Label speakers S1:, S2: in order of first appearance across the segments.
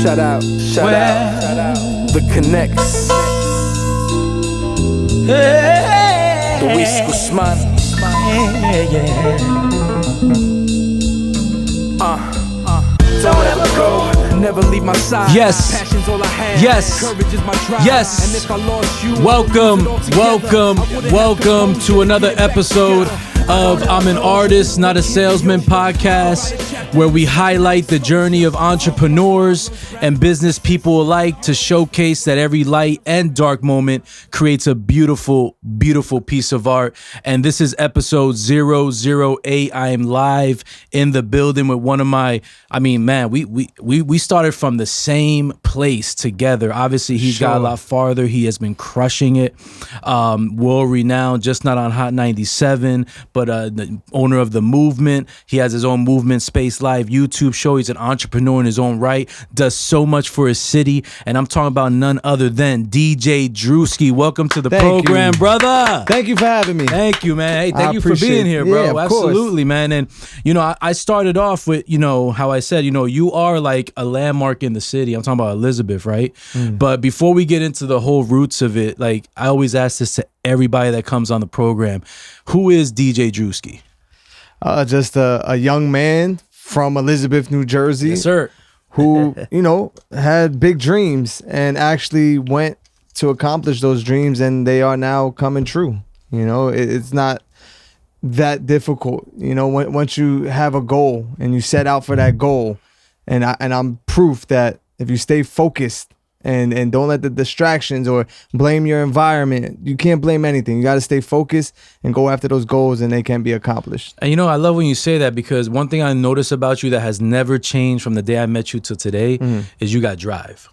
S1: Shout out. The Connects. Luis Guzman. Don't ever go, never leave my side.
S2: Yes.
S1: Passion's all I have.
S2: Yes.
S1: Courage is my drive.
S2: Yes.
S1: And if I lost you,
S2: Welcome to another episode of I'm an Artist, Not a Salesman podcast, where we highlight the journey of entrepreneurs and business people alike to showcase that every light and dark moment creates a beautiful, beautiful piece of art. And this is episode 008. I am live in the building with one of my, we started from the same place together. Obviously, he's got a lot farther. He has been crushing it. World renowned, just not on Hot 97, but the owner of The Movement. He has his own Movement Space Live YouTube show. He's an entrepreneur in his own right, does so much for his city. And I'm talking about none other than DJ Drewski. Welcome to the program, brother.
S3: Thank you for having me.
S2: Thank you, man. Hey, thank you for being here, bro.
S3: Yeah,
S2: absolutely, man. And, I started off with, how I said, you are like a landmark in the city. I'm talking about Elizabeth, right? But before we get into the whole roots of it, like I always ask this to everybody that comes on the program. Who is DJ Drewski?
S3: Just a young man from Elizabeth, New Jersey.
S2: Yes, sir.
S3: Who, had big dreams and actually went to accomplish those dreams, and they are now coming true. It's not that difficult. Once you have a goal and you set out for that goal, and I'm proof that if you stay focused and don't let the distractions or blame your environment. You can't blame anything. You got to stay focused and go after those goals, and they can be accomplished.
S2: And I love when you say that, because one thing I notice about you that has never changed from the day I met you to today is you got drive.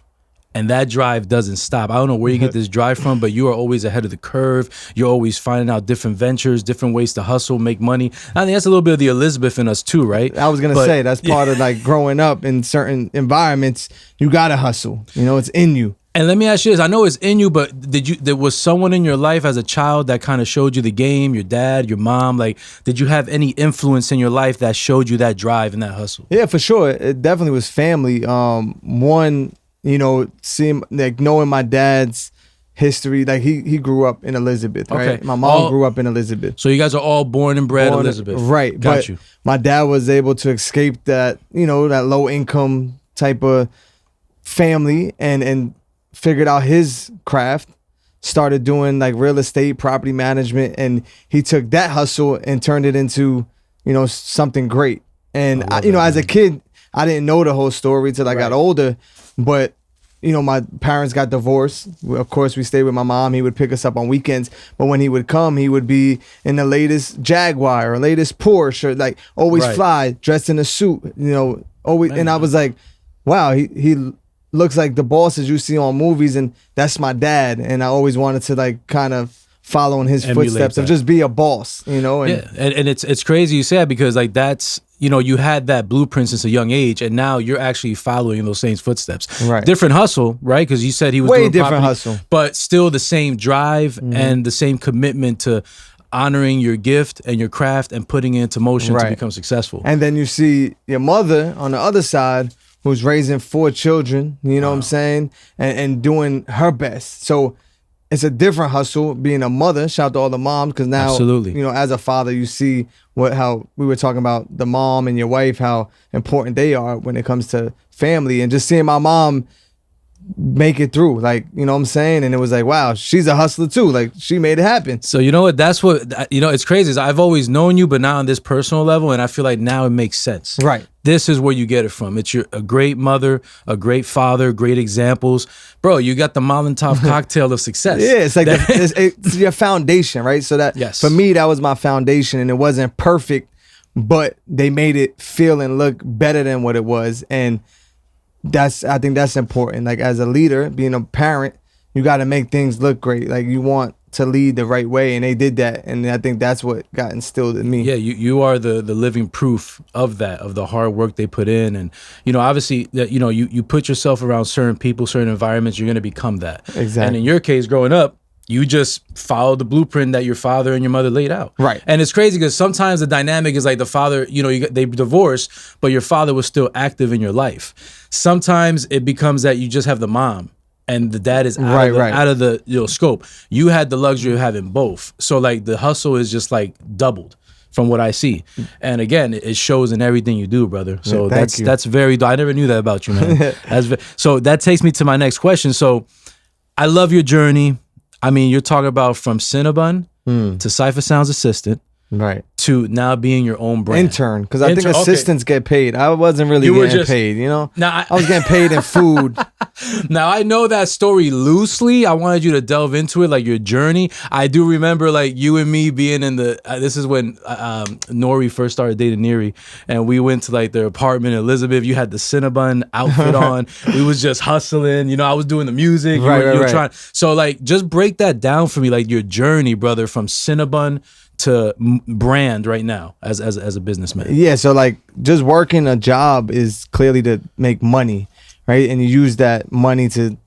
S2: And that drive doesn't stop. I don't know where you get this drive from, but you are always ahead of the curve. You're always finding out different ventures, different ways to hustle, make money. I think that's a little bit of the Elizabeth in us too, right?
S3: I was going to say, that's part of like growing up in certain environments. You got to hustle. It's in you.
S2: And let me ask you this. I know it's in you, but there was someone in your life as a child that kind of showed you the game, your dad, your mom? Like, did you have any influence in your life that showed you that drive and that hustle?
S3: Yeah, for sure. It definitely was family. Seeing, like, knowing my dad's history, like he grew up in Elizabeth, right?
S2: Okay.
S3: My mom grew up in Elizabeth.
S2: So you guys are all born and bred Elizabeth.
S3: Right.
S2: Got you.
S3: My dad was able to escape that, that low income type of family and figured out his craft, started doing like real estate, property management, and he took that hustle and turned it into, something great. And as a kid, I didn't know the whole story till I got older. But, my parents got divorced. Of course, we stayed with my mom. He would pick us up on weekends. But when he would come, he would be in the latest Jaguar or latest Porsche, or like always fly, dressed in a suit, always. Man. And I was like, wow, he looks like the bosses you see on movies. And that's my dad. And I always wanted to like kind of follow in his footsteps of just be a boss, And,
S2: yeah, and it's crazy you say that, because like that's, you had that blueprint since a young age, and now you're actually following in those same footsteps. Right. Different hustle, right? Because you said he was
S3: way
S2: doing
S3: different
S2: property,
S3: hustle,
S2: but still the same drive and the same commitment to honoring your gift and your craft and putting it into motion to become successful.
S3: And then you see your mother on the other side, who's raising 4 children, what I'm saying, and doing her best. So it's a different hustle being a mother. Shout out to all the moms, because now,
S2: absolutely,
S3: as a father, you see how we were talking about the mom and your wife, how important they are when it comes to family, and just seeing my mom make it through, like, what I'm saying? And it was like, wow, she's a hustler too. Like, she made it happen.
S2: So that's what, it's crazy is I've always known you, but now on this personal level, and I feel like now it makes sense.
S3: Right.
S2: This is where you get it from. It's a great mother, a great father, great examples. Bro, you got the Molotov cocktail of success.
S3: Yeah, it's like it's your foundation, right? So that, for me, that was my foundation, and it wasn't perfect, but they made it feel and look better than what it was. And I think that's important. Like, as a leader, being a parent, you got to make things look great. Like, you want to lead the right way, and they did that, and I think that's what got instilled in me.
S2: Yeah, you are the living proof of that, of the hard work they put in. And obviously you put yourself around certain people, certain environments, you're going to become that.
S3: Exactly.
S2: And in your case, growing up, You just followed the blueprint that your father and your mother laid out.
S3: Right.
S2: And it's crazy because sometimes the dynamic is like the father, they divorced, but your father was still active in your life. Sometimes it becomes that you just have the mom and the dad is out of the scope. You had the luxury of having both. So like the hustle is just like doubled from what I see. And again, it shows in everything you do, brother. So that's very, I never knew that about you, man. So that takes me to my next question. So I love your journey. I mean, you're talking about from Cinnabon to Cypher Sound's assistant.
S3: Right.
S2: To now being your own brand.
S3: Intern, because I think assistants get paid. I wasn't really getting paid, Now I was getting paid in food.
S2: Now I know that story loosely. I wanted you to delve into it, like your journey. I do remember like you and me being in the, this is when Nori first started dating Neri, and we went to like their apartment in Elizabeth. You had the Cinnabon outfit on. We was just hustling. I was doing the music. You were trying. So like, just break that down for me, like your journey, brother, from Cinnabon to brand right now as a businessman.
S3: Yeah, so like just working a job is clearly to make money, right? And you use that money to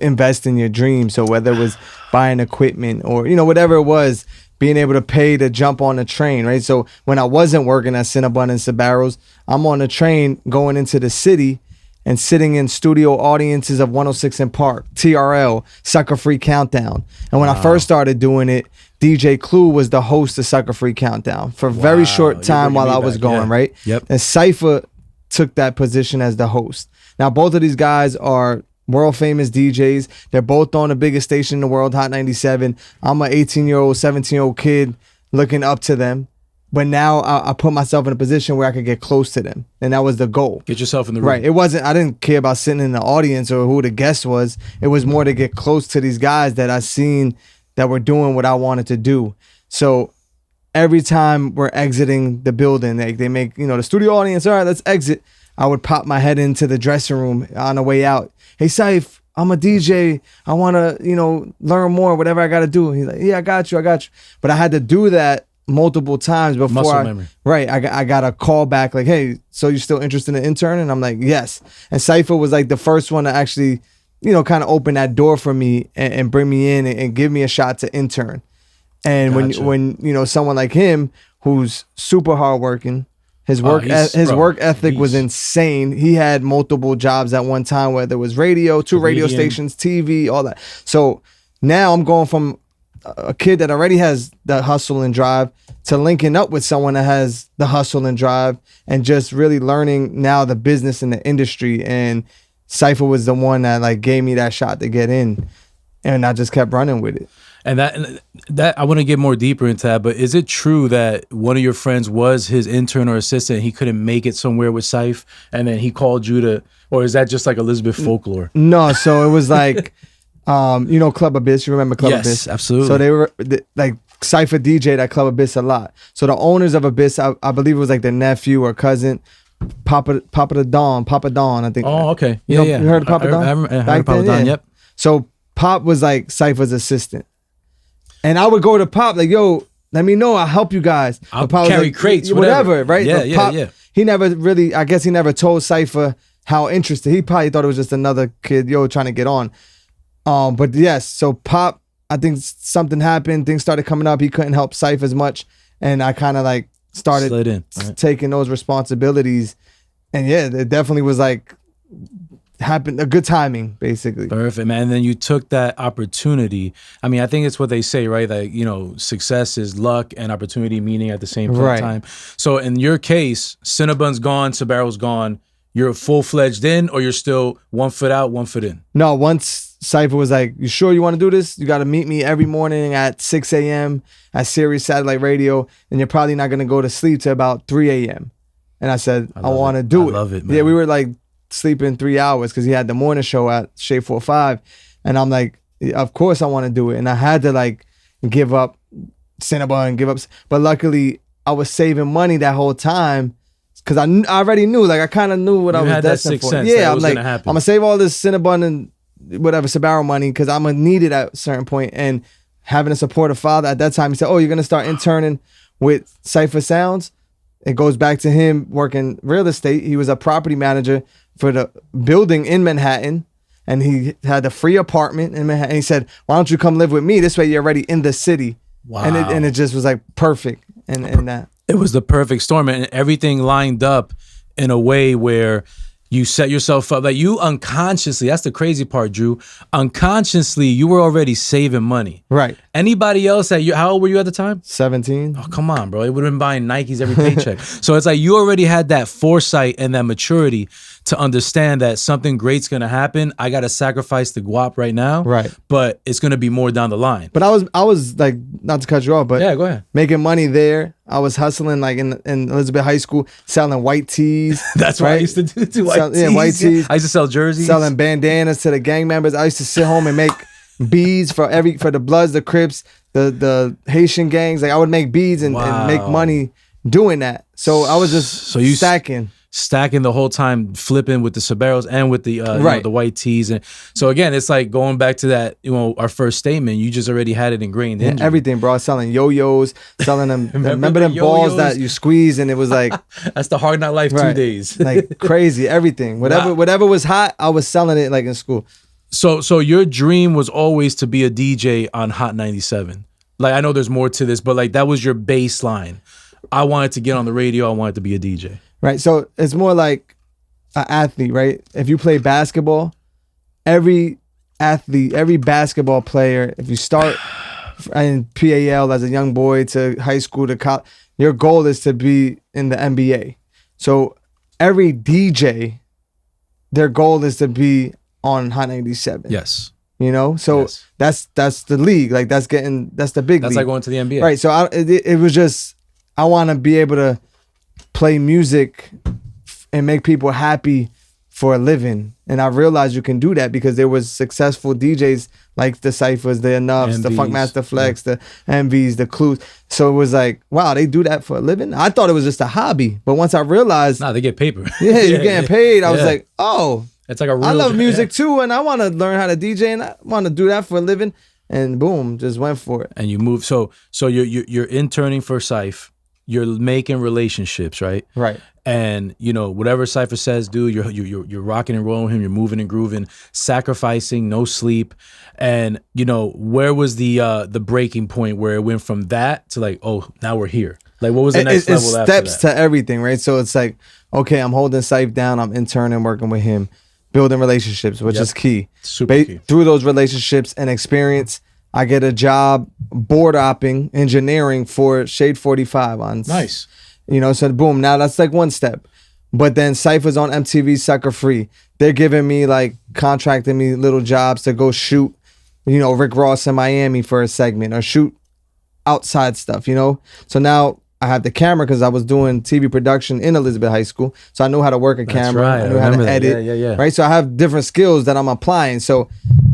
S3: invest in your dreams. So whether it was buying equipment or whatever it was, being able to pay to jump on a train, right? So when I wasn't working at Cinnabon and Sabaros, I'm on a train going into the city and sitting in studio audiences of 106 in Park, TRL, Sucker Free Countdown. And when I first started doing it, DJ Clue was the host of Sucker Free Countdown for a very short time while I was going, right?
S2: Yep.
S3: And Cypher took that position as the host. Now, both of these guys are world famous DJs. They're both on the biggest station in the world, Hot 97. I'm an 18-year-old, 17-year-old kid looking up to them. But now I put myself in a position where I could get close to them. And that was the goal.
S2: Get yourself in the room.
S3: Right. I didn't care about sitting in the audience or who the guest was. It was more to get close to these guys that I seen that were doing what I wanted to do. So every time we're exiting the building, they make, the studio audience, all right, let's exit. I would pop my head into the dressing room on the way out. Hey, Cyph, I'm a DJ. I want to, learn more, whatever I got to do. He's like, yeah, I got you. But I had to do that multiple times before
S2: muscle memory.
S3: Right. I got a call back like, hey, so you're still interested in intern? And I'm like, yes. And Cypher was like the first one to actually, kind of open that door for me and bring me in and give me a shot to intern. And
S2: Gotcha.
S3: when someone like him, who's super hardworking, his work ethic was insane. He had multiple jobs at one time, whether it was radio, two radio stations, TV, all that. So now I'm going from a kid that already has the hustle and drive to linking up with someone that has the hustle and drive and just really learning now the business and the industry. And Cypher was the one that like gave me that shot to get in, and I just kept running with it.
S2: And that I want to get more deeper into that, but is it true that one of your friends was his intern or assistant? He couldn't make it somewhere with Cyph, and then he called you to, or is that just like Elizabeth folklore?
S3: No, so it was like, Club Abyss. You remember Club Abyss?
S2: Yes, absolutely.
S3: So they were like Cypher DJ'd at Club Abyss a lot. So the owners of Abyss, I believe it was like their nephew or cousin, Papa Don, I think.
S2: Oh, okay.
S3: You heard of Papa Don?
S2: I heard Papa Don, yep.
S3: So Pop was like Cypher's assistant. And I would go to Pop like, yo, let me know. I'll help you guys.
S2: I'll carry
S3: like,
S2: crates,
S3: whatever, right?
S2: Yeah,
S3: Pop,
S2: yeah.
S3: He never really, I guess he never told Cypher how interested. He probably thought it was just another kid, trying to get on. But yes, so Pop, I think something happened. Things started coming up. He couldn't help Cypher as much. And I kind of like started
S2: slid in, right?
S3: Taking those responsibilities. And yeah, it definitely was like, happened a good timing, basically.
S2: Perfect, man. And then you took that opportunity. I mean, I think it's what they say, right? Like, success is luck and opportunity meaning at the same time. So in your case, Cinnabon's gone, Sabaro's gone. You're full-fledged in, or you're still 1 foot out, 1 foot in?
S3: No, once Cypher was like, you sure you want to do this? You got to meet me every morning at 6 a.m. at Sirius Satellite Radio, and you're probably not going to go to sleep till about 3 a.m. And I said, I want to do it.
S2: I love it, man.
S3: Yeah, we were like sleeping 3 hours because he had the morning show at Shade 45. And I'm like, of course I want to do it. And I had to like give up Cinnabon and give up. But luckily I was saving money that whole time because I already knew, like I kind of knew what I was destined for. Yeah, I'm like, I'm going to save all this Cinnabon and whatever Sabaro money because I'm going to need it at a certain point. And having a supportive father at that time, he said, oh, you're going to start interning with Cypher Sounds. It goes back to him working real estate. He was a property manager for the building in Manhattan. and he had a free apartment in Manhattan. And he said, "Why don't you come live with me? This way you're already in the city."
S2: Wow.
S3: And it just was like perfect, and that.
S2: It was the perfect storm, and everything lined up in a way where you set yourself up. Like you unconsciously, that's the crazy part, Drew. Unconsciously, you were already saving money.
S3: Right.
S2: Anybody else how old were you at the time?
S3: 17.
S2: Oh, come on, bro. It would have been buying Nikes every paycheck. So it's like you already had that foresight and that maturity to understand that something great's gonna happen. I gotta sacrifice the guap right now.
S3: Right.
S2: But it's gonna be more down the line.
S3: But I was like, not to cut you off, but
S2: Yeah, go ahead.
S3: making money there. I was hustling like in Elizabeth High School, selling white tees.
S2: That's what I used to do too. White tees.
S3: White tees.
S2: I used to sell jerseys.
S3: Selling bandanas to the gang members. I used to sit home and make beads for the Bloods, the Crips, the Haitian gangs. Like I would make beads and make money doing that. So I was just stacking
S2: the whole time, flipping with the Soberos and with the the white tees. And so again, it's like going back to that, our first statement. You just already had it ingrained in you.
S3: Everything, bro. Selling yo-yos, selling them. remember them balls that you squeeze, and it was like
S2: that's the Hard Knock Life 2 days.
S3: Like crazy, everything. Whatever was hot, I was selling it like in school.
S2: So your dream was always to be a DJ on Hot 97. Like I know there's more to this, but like that was your baseline. I wanted to get on the radio. I wanted to be a DJ.
S3: Right. So it's more like an athlete, right? If you play basketball, every athlete, every basketball player, if you start in PAL as a young boy to high school to college, your goal is to be in the NBA. So every DJ, their goal is to be on Hot 97.
S2: Yes.
S3: So that's the league. Like that's the big league.
S2: That's like going to the NBA.
S3: Right. So it was just, I want to be able to play music and make people happy for a living. And I realized you can do that because there was successful DJs like the Cyphers, the Enoughs, the Funkmaster Flex, the MVs, the Clues. So it was like, wow, they do that for a living? I thought it was just a hobby. But once I realized...
S2: Nah, they get paper.
S3: Yeah, you're getting paid. I was like, oh,
S2: it's like a real
S3: I love music too, and I want to learn how to DJ, and I want to do that for a living. And boom, just went for it.
S2: And you move. So you're interning for Cyph. You're making relationships, right?
S3: Right.
S2: And whatever Cypher says, dude, you're rocking and rolling him. You're moving and grooving, sacrificing, no sleep. And where was the breaking point where it went from that to like, oh, now we're here? Like, what was the next level after that?
S3: It's steps to everything, right? So it's like, okay, I'm holding Cyph down. I'm interning, working with him, building relationships, which is key.
S2: Super key.
S3: Through those relationships and experience, I get a job board opping engineering for Shade 45 on.
S2: Nice.
S3: So boom, now that's like one step. But then Cypher's on MTV Sucker Free. They're giving me contracting me little jobs to go shoot, Rick Ross in Miami for a segment or shoot outside stuff, So now I have the camera because I was doing TV production in Elizabeth High School. So I knew how to work a camera.
S2: Right.
S3: I knew how to edit.
S2: Yeah.
S3: Right. So I have different skills that I'm applying. So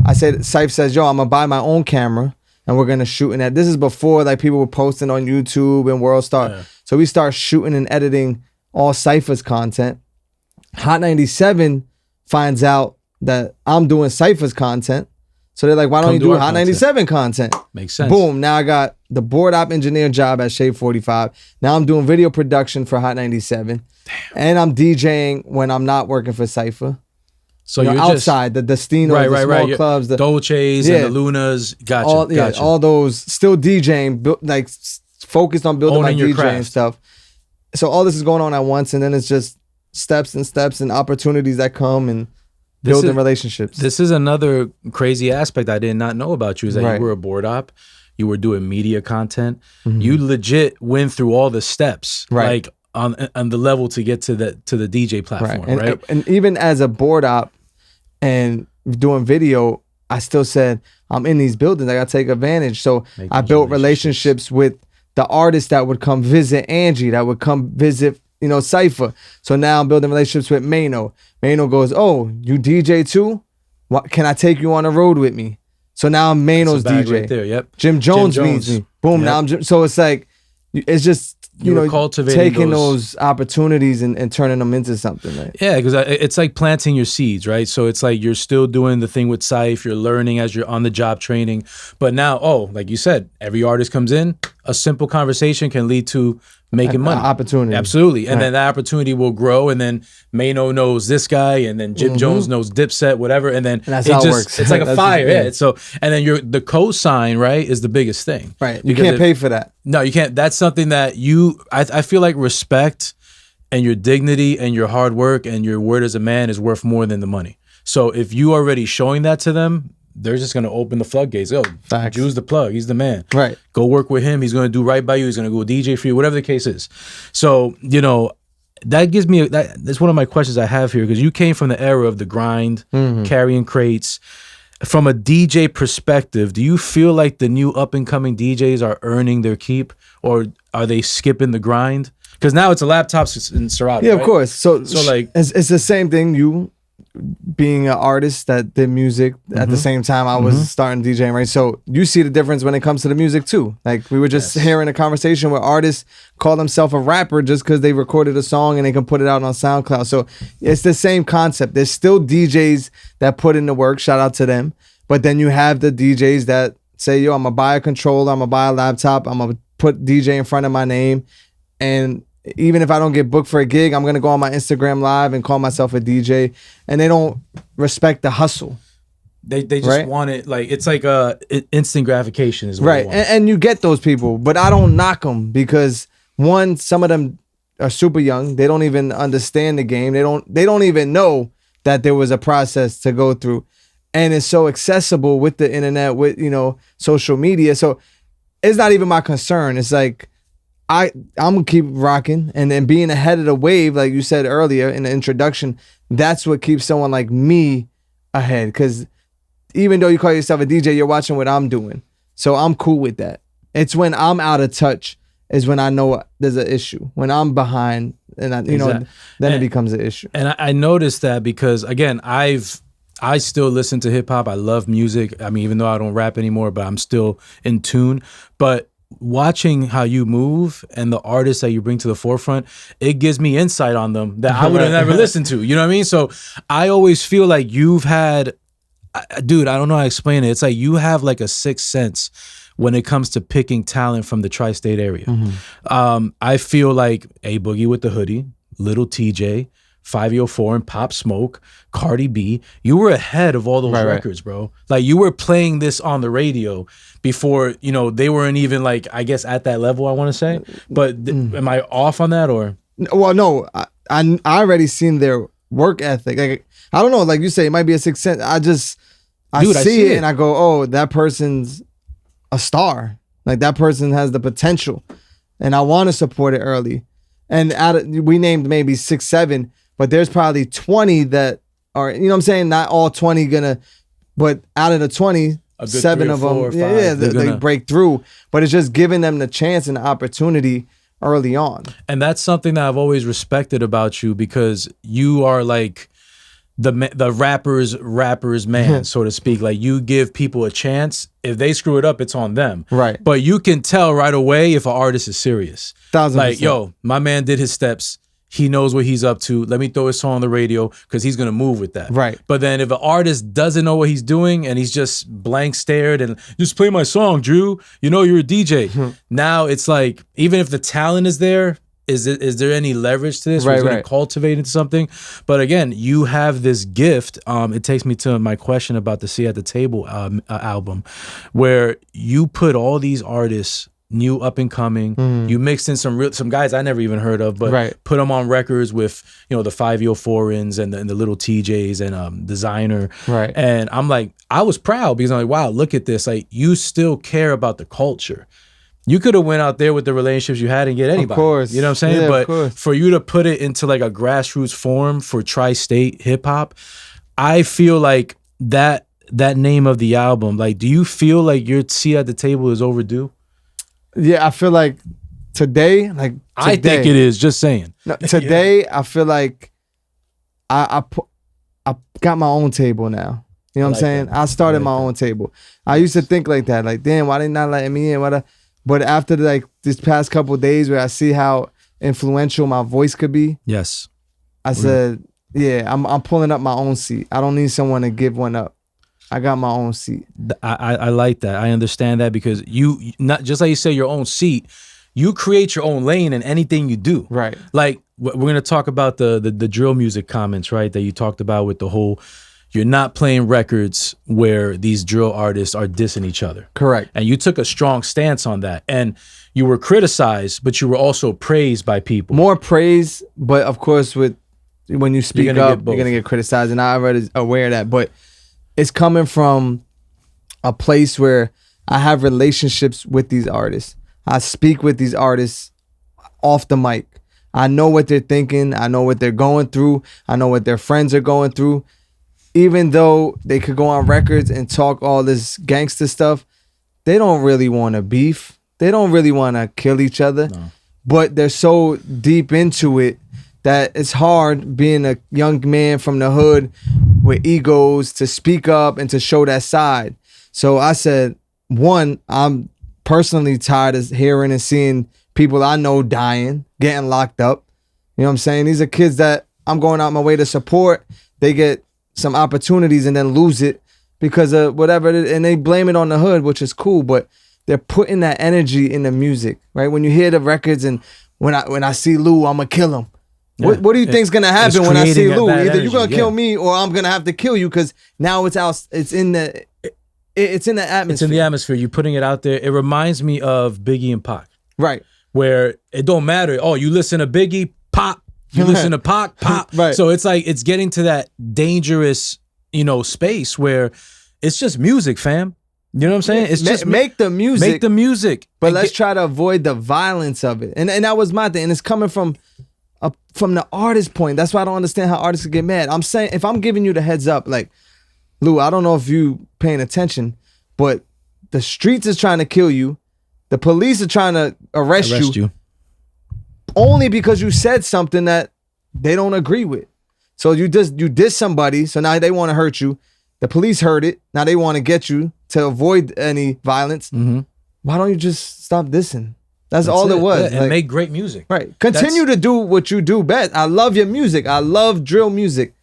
S3: I said, Cyph says, yo, I'm going to buy my own camera and we're going to shoot in that. This is before people were posting on YouTube and World Star. Yeah. So we start shooting and editing all Cypher's content. Hot 97 finds out that I'm doing Cypher's content. So they're like, why don't you do Hot 97 content?
S2: Makes sense.
S3: Boom. Now I got the board op engineer job at Shade 45. Now I'm doing video production for Hot 97. Damn. And I'm DJing when I'm not working for Cypher.
S2: So you're
S3: outside, the Destinos, the small clubs, the
S2: Dolces and the Lunas. Gotcha.
S3: All those, still DJing, focused on building
S2: owning
S3: my
S2: your
S3: DJing
S2: craft.
S3: stuff. So all this is going on at once, and then it's just steps and opportunities that come and building relationships.
S2: This is another crazy aspect I did not know about you, is that you were a board op, you were doing media content. Mm-hmm. You legit went through all the steps, like on the level to get to the DJ platform, right?
S3: And even as a board op and doing video, I still said, I'm in these buildings, I gotta take advantage. So I built relationships with the artists that would come visit Angie, that would come visit, Cypher. So now I'm building relationships with Mano. Mano goes, oh, you DJ too? What, can I take you on the road with me? So now I'm Mano's DJ.
S2: Right there, yep.
S3: Jim Jones meets me. Boom, now I'm so it's like, it's just, taking those opportunities and turning them into something, right?
S2: Yeah, because it's like planting your seeds, right? So it's like you're still doing the thing with Cyph, you're learning as you're on the job training. But now, like you said, every artist comes in, a simple conversation can lead to making money.
S3: Opportunity.
S2: Absolutely. And then that opportunity will grow, and then Mano knows this guy, and then Jim Jones knows Dipset, whatever, and then
S3: that's how it works.
S2: It's like a fire. Yeah. So, and then the cosign, right, is the biggest thing.
S3: Right. You can't pay for that.
S2: No, you can't. That's something that I feel like respect and your dignity and your hard work and your word as a man is worth more than the money. So if you already showing that to them, they're just going to open the floodgates. Yo, Drew's the plug. He's the man.
S3: Right.
S2: Go work with him. He's going to do right by you. He's going to go DJ for you, whatever the case is. So, that gives me, that's one of my questions I have here, because you came from the era of the grind, carrying crates. From a DJ perspective, do you feel like the new up-and-coming DJs are earning their keep, or are they skipping the grind? Because now it's a laptop and Serato.
S3: Yeah,
S2: right?
S3: of course. So
S2: like,
S3: it's the same thing. You being an artist that did music at the same time I was starting DJing, right? So you see the difference when it comes to the music too. Like we were just hearing a conversation where artists call themselves a rapper just because they recorded a song and they can put it out on SoundCloud. So it's the same concept. There's still DJs that put in the work. Shout out to them. But then you have the DJs that say, yo, I'm gonna buy a controller, I'm gonna buy a laptop, I'm gonna put DJ in front of my name, and even if I don't get booked for a gig, I'm going to go on my Instagram live and call myself a DJ. And they don't respect the hustle.
S2: They just want it, like, it's like instant gratification is what they want.
S3: And you get those people, but I don't knock them because one, some of them are super young. They don't even understand the game. They don't even know that there was a process to go through. And it's so accessible with the internet, with, social media. So it's not even my concern. It's like, I'm gonna keep rocking, and then being ahead of the wave, like you said earlier in the introduction, that's what keeps someone like me ahead. Because even though you call yourself a DJ, you're watching what I'm doing, so I'm cool with that. It's when I'm out of touch is when I know there's an issue. When I'm behind, and then it becomes an issue.
S2: And I noticed that because again, I still listen to hip hop. I love music. I mean, even though I don't rap anymore, but I'm still in tune. But watching how you move and the artists that you bring to the forefront, it gives me insight on them that I would have never listened to. You know what I mean? So I always feel like you've had, dude, I don't know how to explain it. It's like you have like a sixth sense when it comes to picking talent from the tri-state area. I feel like A Boogie with the Hoodie, Little TJ, 504 and Pop Smoke, Cardi B, you were ahead of all those records, bro. Like you were playing this on the radio before, they weren't even like, I guess at that level, I want to say. But am I off on that or?
S3: Well, no, I already seen their work ethic. Like, I don't know, like you say, it might be a sixth sense. I see it and I go, oh, that person's a star. Like that person has the potential and I want to support it early. And we named maybe 6, 7, but there's probably 20 that are, you know what I'm saying? Not all 20 but out of the 20, 7 of them, they break through. But it's just giving them the chance and the opportunity early on.
S2: And that's something that I've always respected about you, because you are like the rapper's man, so to speak. Like you give people a chance. If they screw it up, it's on them.
S3: Right.
S2: But you can tell right away if an artist is serious.
S3: 1000%.
S2: Like, yo, my man did his steps. He knows what he's up to. Let me throw his song on the radio because he's going to move with that.
S3: Right.
S2: But then if an artist doesn't know what he's doing and he's just blank stared and just play my song, Drew, you're a DJ. Now it's like, even if the talent is there, is there any leverage to this? Right, going to cultivate into something? But again, you have this gift. It takes me to my question about the Seat at the Table album, where you put all these artists, new up and coming. You mixed in some guys I never even heard of, but put them on records with the 504ins and the Little TJs and Designer.
S3: Right.
S2: And I'm like, I was proud because I'm like, wow, look at this. Like you still care about the culture. You could have went out there with the relationships you had and get anybody.
S3: Of course.
S2: You know what I'm saying?
S3: Yeah,
S2: but for you to put it into like a grassroots form for tri-state hip hop, I feel like that name of the album, like, do you feel like your Seat at the Table is overdue?
S3: Yeah, I feel like today,
S2: I think it is, just saying.
S3: No, today, I feel like I got my own table now. You know what I'm saying? I started my own table. I used to think like that, like, damn, why they not letting me in? But after this past couple of days where I see how influential my voice could be,
S2: yes,
S3: I said, yeah, I'm pulling up my own seat. I don't need someone to give one up. I got my own seat.
S2: I like that. I understand that because you not just like you say your own seat, you create your own lane in anything you do.
S3: Right.
S2: Like we're gonna talk about the drill music comments, right? That you talked about with the whole, you're not playing records where these drill artists are dissing each other.
S3: Correct.
S2: And you took a strong stance on that. And you were criticized, but you were also praised by people.
S3: More praise, but of course when you speak up, you're gonna get criticized, and I'm already aware of that. But it's coming from a place where I have relationships with these artists. I speak with these artists off the mic. I know what they're thinking. I know what they're going through. I know what their friends are going through. Even though they could go on records and talk all this gangster stuff, they don't really want to beef. They don't really want to kill each other. No. But they're so deep into it that it's hard being a young man from the hood with egos to speak up and to show that side. So I said, one, I'm personally tired of hearing and seeing people I know dying, getting locked up. You know what I'm saying? These are kids that I'm going out my way to support. They get some opportunities and then lose it because of whatever it is, and they blame it on the hood, which is cool, but they're putting that energy in the music, right? When you hear the records and when I see Lou, I'm gonna kill him. Yeah. What do you think's gonna happen when I see Lou? Either you're gonna kill me or I'm gonna have to kill you because now it's out. It's in the atmosphere.
S2: It's in the atmosphere. You're putting it out there. It reminds me of Biggie and Pac,
S3: right?
S2: Where it don't matter. Oh, you listen to Biggie, pop. You listen to Pac, pop.
S3: Right.
S2: So it's like it's getting to that dangerous, space where it's just music, fam. You know what I'm saying? It's just
S3: make the music.
S2: Make the music.
S3: But let's try to avoid the violence of it. And that was my thing. And it's coming from the artist point. That's why I don't understand how artists get mad. I'm saying, if I'm giving you the heads up, like, Lou, I don't know if you paying attention, but the streets is trying to kill you. The police are trying to arrest you only because you said something that they don't agree with. So you diss somebody, so now they want to hurt you. The police heard it. Now they want to get you to avoid any violence. Mm-hmm. Why don't you just stop dissing? That's all it was.
S2: Yeah, and make great music.
S3: Right. Continue to do what you do best. I love your music. I love drill music.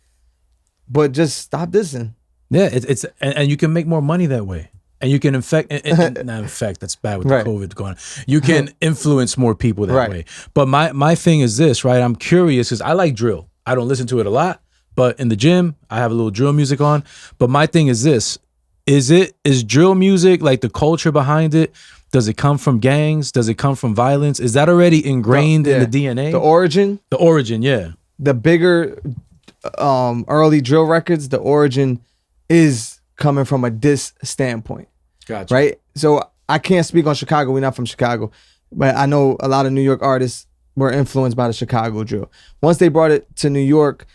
S3: But just stop dissing.
S2: Yeah, it's and you can make more money that way. And you can not infect, that's bad with the COVID going on. You can influence more people that way. But my thing is this, right? I'm curious because I like drill. I don't listen to it a lot, but in the gym, I have a little drill music on. But my thing is this. Is drill music, like the culture behind it, does it come from gangs? Does it come from violence? Is that already ingrained in the DNA?
S3: The origin?
S2: The origin, yeah.
S3: The bigger early drill records, the origin is coming from a diss standpoint.
S2: Gotcha.
S3: Right? So I can't speak on Chicago. We're not from Chicago. But I know a lot of New York artists were influenced by the Chicago drill. Once they brought it to New York,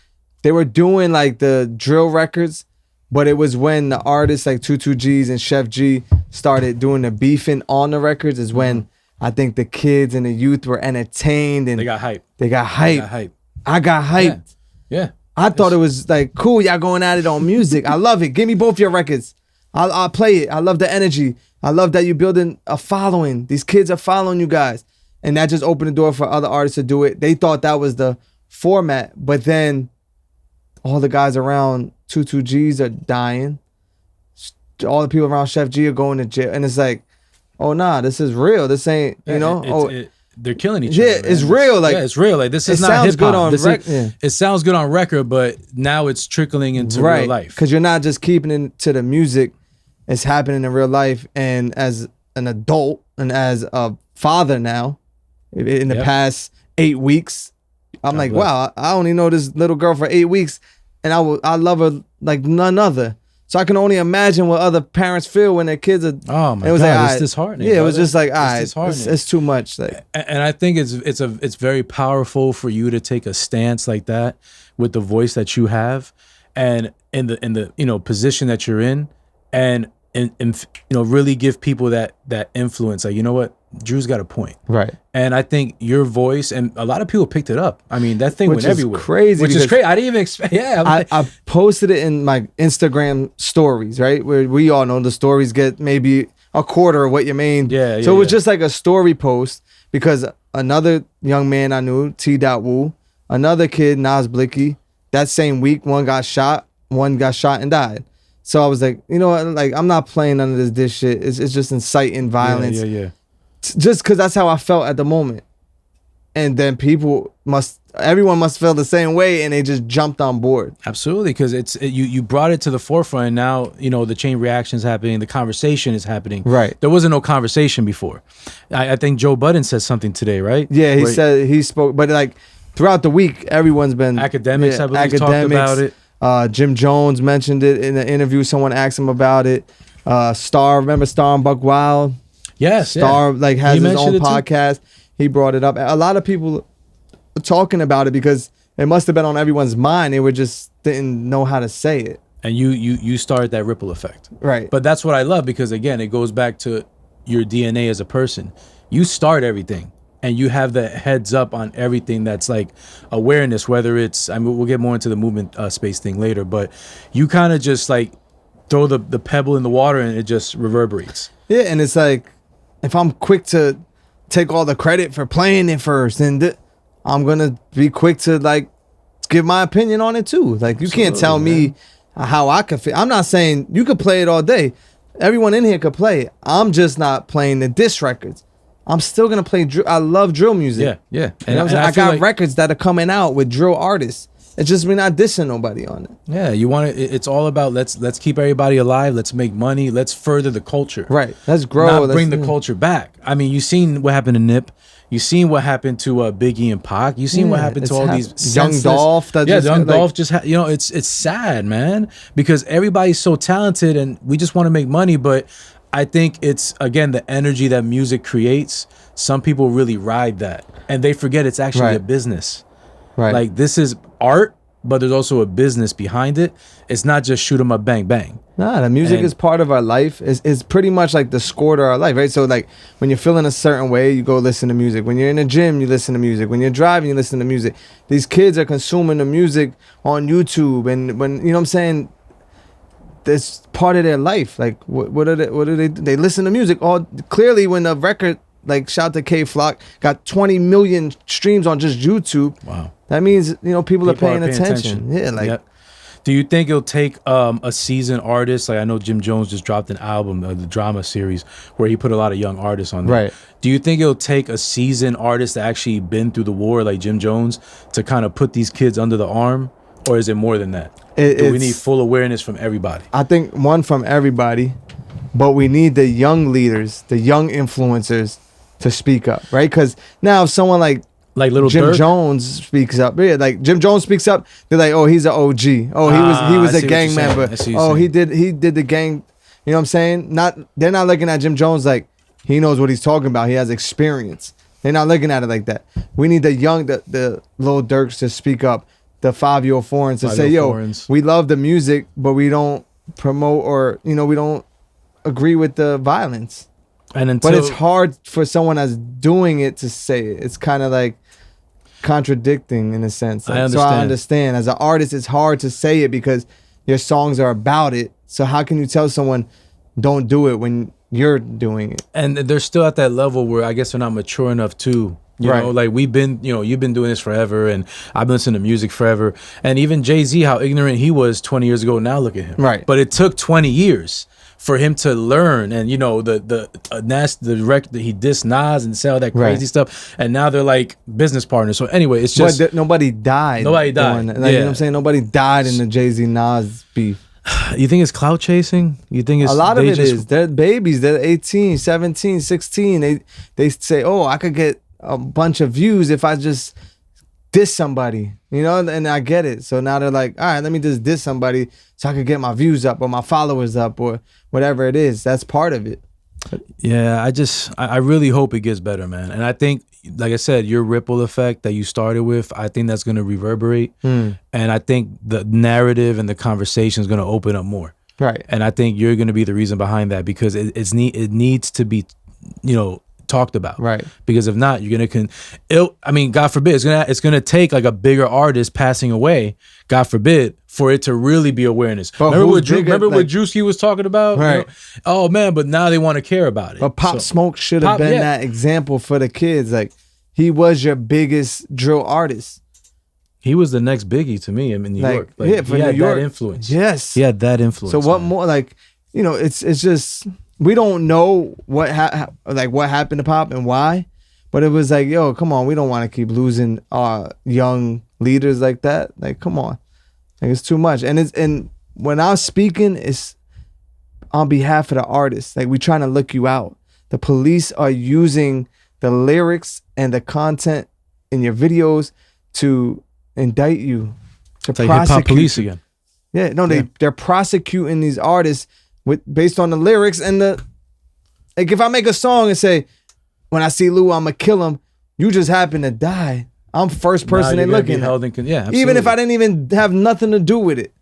S3: they were doing like the drill records, but it was when the artists like 22G's and Chef G started doing the beefing on the records is when I think the kids and the youth were entertained and
S2: they got hype.
S3: I got hyped.
S2: Yeah.
S3: I thought it was like, cool, y'all going at it on music. I love it. Give me both your records. I'll play it. I love the energy. I love that you're building a following. These kids are following you guys. And that just opened the door for other artists to do it. They thought that was the format. But then all the guys around 22G's are dying. All the people around Chef G are going to jail. And it's like, oh, nah, this is real. This ain't,
S2: they're killing each other.
S3: Yeah, it's real. Like,
S2: it's real. Like, this is not hip hop. It sounds good on record, but now it's trickling into real life.
S3: Because you're not just keeping it to the music. It's happening in real life. And as an adult and as a father now, in the past 8 weeks, I'm like, wow, I only know this little girl for 8 weeks, and I love her like none other. So I can only imagine what other parents feel when their kids are.
S2: Oh my God, it's disheartening.
S3: Yeah, it was just like, it's too much. Like,
S2: and I think it's very powerful for you to take a stance like that with the voice that you have, and in the position that you're in, and really give people that influence. Like, you know what, Drew's got a point.
S3: Right.
S2: And I think your voice, and a lot of people picked it up. I mean, that thing went everywhere.
S3: Crazy.
S2: Which is crazy. I didn't even expect. Yeah.
S3: I posted it in my Instagram stories, right? Where we all know the stories get maybe a quarter of what you made.
S2: Yeah.
S3: So it was just like a story post because another young man I knew, T. Woo, another kid, Nas Blicky, that same week, one got shot and died. So I was like, you know what? Like, I'm not playing none of this shit. It's just inciting violence.
S2: Yeah.
S3: Just because that's how I felt at the moment. And then everyone must feel the same way, and they just jumped on board.
S2: Absolutely, because you brought it to the forefront, and now the chain reaction is happening, the conversation is happening.
S3: Right.
S2: There wasn't no conversation before. I think Joe Budden said something today, right?
S3: Yeah, he spoke, but like throughout the week, everyone's been
S2: academics. I believe talked about it.
S3: Jim Jones mentioned it in an interview. Someone asked him about it. Remember Star and Buck Wild?
S2: Yes,
S3: Star has his own podcast. He brought it up. A lot of people are talking about it because it must have been on everyone's mind. They didn't know how to say it.
S2: And you started that ripple effect.
S3: Right.
S2: But that's what I love, because again, it goes back to your DNA as a person. You start everything, and you have the heads up on everything that's like awareness, whether it's, we'll get more into the movement space thing later, but you kind of just like throw the pebble in the water and it just reverberates.
S3: Yeah, and it's like, if I'm quick to take all the credit for playing it first, and I'm gonna be quick to like give my opinion on it too. Like, you can't tell me how I could feel. I'm not saying you could play it all day. Everyone in here could play it. I'm just not playing the diss records. I'm still gonna play drill. I love drill music.
S2: Yeah.
S3: And I got records that are coming out with drill artists. It's just we're not dissing nobody on it.
S2: Yeah, you want to. It's all about let's keep everybody alive. Let's make money. Let's further the culture.
S3: Right. Let's grow.
S2: Not bring the culture back. I mean, you seen what happened to Nip. You seen what happened to Biggie and Pac. You seen what happened to all these
S3: Young Dolph.
S2: Young Dolph just it's sad, man, because everybody's so talented and we just want to make money. But I think it's, again, the energy that music creates. Some people really ride that, and they forget it's actually a business.
S3: Right.
S2: Like, this is art, but there's also a business behind it. It's not just shoot 'em up, bang, bang.
S3: Nah, the music is part of our life. It's pretty much like the score to our life, right? So, like, when you're feeling a certain way, you go listen to music. When you're in the gym, you listen to music. When you're driving, you listen to music. These kids are consuming the music on YouTube, and when, you know what I'm saying, that's part of their life. Like, what do they listen to music. Clearly, when the record, like, shout to K Flock, got 20 million streams on just YouTube.
S2: Wow.
S3: That means, people are paying attention. Yeah, like.
S2: Yep. Do you think it'll take a seasoned artist? Like, I know Jim Jones just dropped an album, the drama series, where he put a lot of young artists on there.
S3: Right.
S2: Do you think it'll take a seasoned artist that actually been through the war, like Jim Jones, to kind of put these kids under the arm? Or is it more than that? Do we need full awareness from everybody? I
S3: think one from everybody, but we need the young leaders, the young influencers to speak up, right? Because now if someone like
S2: Little
S3: Jim
S2: Dirk?
S3: Jones speaks up. Yeah, like Jim Jones speaks up. They're like, oh, he's an OG. Oh, he was a gang member. Oh, he did the gang. You know what I'm saying? They're not looking at Jim Jones like he knows what he's talking about. He has experience. They're not looking at it like that. We need the young, the Lil Durks to speak up. The 5-year-old to say, yo, we love the music, but we don't promote or we don't agree with the violence. But it's hard for someone that's doing it to say it. It's kind of like contradicting in a sense. Like,
S2: I understand.
S3: So I understand. As an artist, it's hard to say it because your songs are about it. So how can you tell someone don't do it when you're doing it?
S2: And they're still at that level where I guess they're not mature enough to. You know, like we've been, you've been doing this forever, and I've been listening to music forever. And even JayZ, how ignorant he was 20 years ago, now look at him.
S3: Right.
S2: But it took 20 years for him to learn, and the record that he dissed Nas and sell that crazy stuff, and now they're like business partners. So anyway, it's just
S3: nobody died.
S2: Nobody died.
S3: You know what I'm saying? Nobody died in the JayZ Nas beef.
S2: You think it's clout chasing? You think it's
S3: a lot of it is? They're babies. They're 18, 17, 16. They say, oh, I could get a bunch of views if I just diss somebody, and I get it. So now they're like, all right, let me just diss somebody so I could get my views up or my followers up or whatever it is. That's part of it.
S2: Yeah, I really hope it gets better, man. And I think, like I said, your ripple effect that you started with, I think that's going to reverberate. And I think the narrative and the conversation is going to open up more.
S3: Right.
S2: And I think you're going to be the reason behind that, because it needs to be, talked about,
S3: right?
S2: Because if not, you're gonna God forbid, it's gonna take like a bigger artist passing away, God forbid, for it to really be awareness. But remember what Drewski was talking about,
S3: right?
S2: Oh man, but now they want to care about it.
S3: But Pop Smoke should have been that example for the kids. Like, he was your biggest drill artist,
S2: He was the next Biggie to me in New York. Like,
S3: yeah, for
S2: he had
S3: New York,
S2: that influence.
S3: Yes,
S2: he had that influence.
S3: So what
S2: man.
S3: more? Like, you know, it's just we don't know what what happened to Pop and why, but it was like, yo, come on, we don't want to keep losing young leaders like that. Like, come on, like it's too much. And when I'm speaking, it's on behalf of the artists. Like, we trying to look you out. The police are using the lyrics and the content in your videos to indict you, to
S2: it's like
S3: prosecute
S2: hip-hop police
S3: you.
S2: again.
S3: Yeah, no, they're prosecuting these artists based on the lyrics and the like. If I make a song and say, "When I see Lou, I'ma kill him," you just happen to die. I'm first person they looking at.
S2: Absolutely.
S3: Even if I didn't even have nothing to do with it,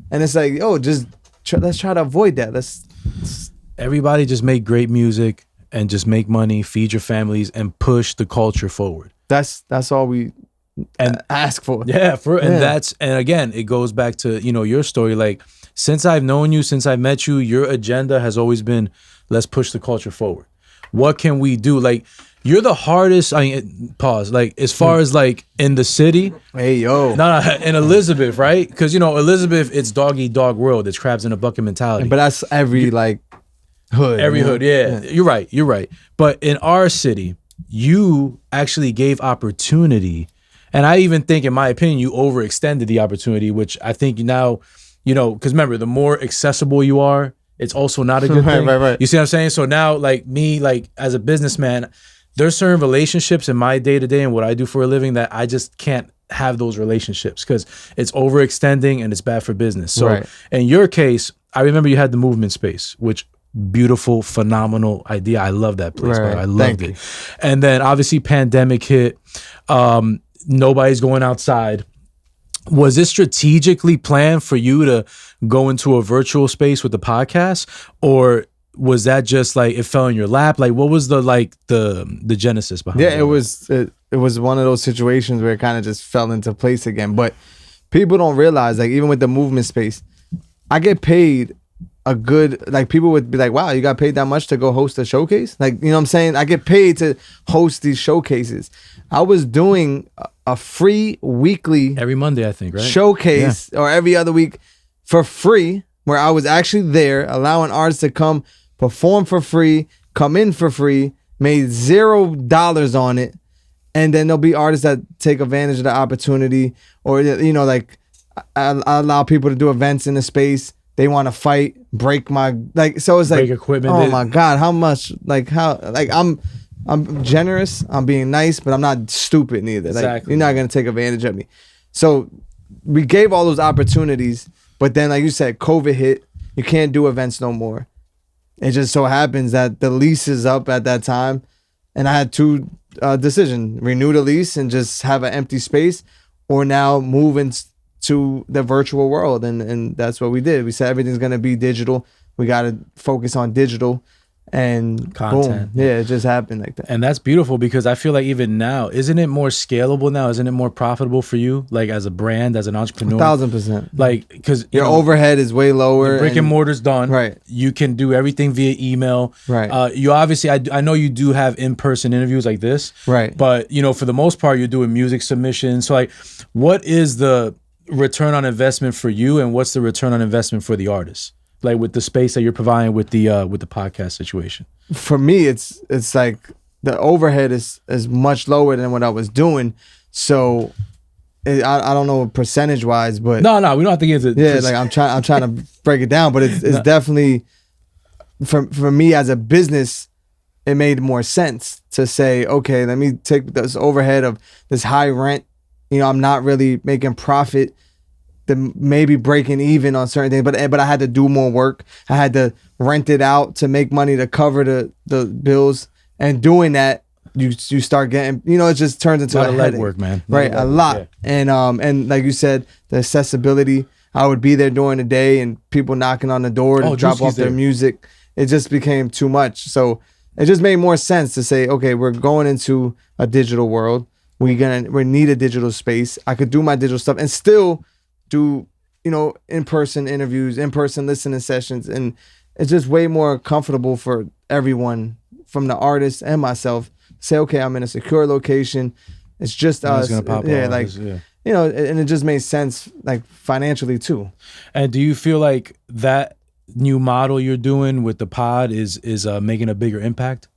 S3: and it's like, yo, just let's try to avoid that.
S2: Everybody just make great music and just make money, feed your families, and push the culture forward.
S3: That's all we ask for.
S2: Yeah, and again, it goes back to, you know, your story. Like, since I've known you, since I met you, your agenda has always been, let's push the culture forward. What can we do? Like, you're the hardest. I mean, pause. Like, as far as like in the city,
S3: hey yo,
S2: no, in Elizabeth, right? Because, you know, Elizabeth, it's dog eat dog world. It's crabs in a bucket mentality.
S3: but that's every like hood.
S2: Every hood, yeah. You're right. But in our city, you actually gave opportunity. And I even think, in my opinion, you overextended the opportunity, which I think now, you know, because remember, the more accessible you are, it's also not a good thing.
S3: Right.
S2: You see what I'm saying? So now, like me, like as a businessman, there's certain relationships in my day-to-day and what I do for a living that I just can't have those relationships because it's overextending and it's bad for business. So in your case, I remember you had the movement space, which beautiful, phenomenal idea. I love that place, bro. I loved it. And then obviously pandemic hit. Nobody's going outside. Was it strategically planned for you to go into a virtual space with the podcast, or was that just like it fell in your lap? Like, what was the genesis behind it?
S3: Yeah, it was one of those situations where it kind of just fell into place again. But people don't realize, like, even with the movement space, I get paid a good, like, people would be like, wow, you got paid that much to go host a showcase? Like, you know what I'm saying? I get paid to host these showcases. I was doing a free weekly
S2: every Monday, I think, right?
S3: Showcase, or every other week for free, where I was actually there allowing artists to come perform for free, come in for free, made $0 on it. And then there'll be artists that take advantage of the opportunity, or, you know, like, I allow people to do events in the space. They want to fight, break my, like, so it's like,
S2: equipment.
S3: Oh my God, how much, like, how, like, I'm generous, I'm being nice, but I'm not stupid neither. Like,
S2: Exactly.
S3: you're not going to take advantage of me. So we gave all those opportunities, but then, like you said, COVID hit. You can't do events no more. It just so happens that the lease is up at that time, and I had two decisions: renew the lease and just have an empty space, or now move into the virtual world. And that's what we did. We said everything's gonna be digital. We got to focus on digital. And
S2: content.
S3: Boom. Yeah, it just happened like that.
S2: And that's beautiful, because I feel like even now, isn't it more scalable now? Isn't it more profitable for you, like as a brand, as an entrepreneur?
S3: 1,000%.
S2: Like, because
S3: your overhead is way lower.
S2: Brick and mortar's done.
S3: Right.
S2: You can do everything via email.
S3: Right.
S2: You obviously, I know you do have in-person interviews like this.
S3: Right.
S2: But, you know, for the most part, you're doing music submissions. So, like, what is the return on investment for you, and what's the return on investment for the artist? Like, with the space that you're providing with the podcast situation.
S3: For me, it's like the overhead is much lower than what I was doing. So I don't know percentage wise, but
S2: no, we don't have to get into.
S3: Yeah, like I'm trying to break it down, but it's definitely for me as a business, it made more sense to say, okay, let me take this overhead of this high rent. You know, I'm not really making profit. Maybe breaking even on certain things, but I had to do more work. I had to rent it out to make money to cover the bills, and doing that, you start getting, you know, it just turns into a headache.
S2: Legwork, man.
S3: Right, a lot. Yeah. And like you said, the accessibility. I would be there during the day, and people knocking on the door to drop off their music. It just became too much. So it just made more sense to say, okay, we're going into a digital world. We need a digital space. I could do my digital stuff and still do, you know, in-person interviews, in-person listening sessions, and it's just way more comfortable for everyone, from the artist and myself. Say, okay, I'm in a secure location. It's just us.
S2: Gonna pop
S3: yeah,
S2: off.
S3: like you know, and it just made sense like financially too.
S2: And do you feel like that new model you're doing with the pod is making a bigger impact?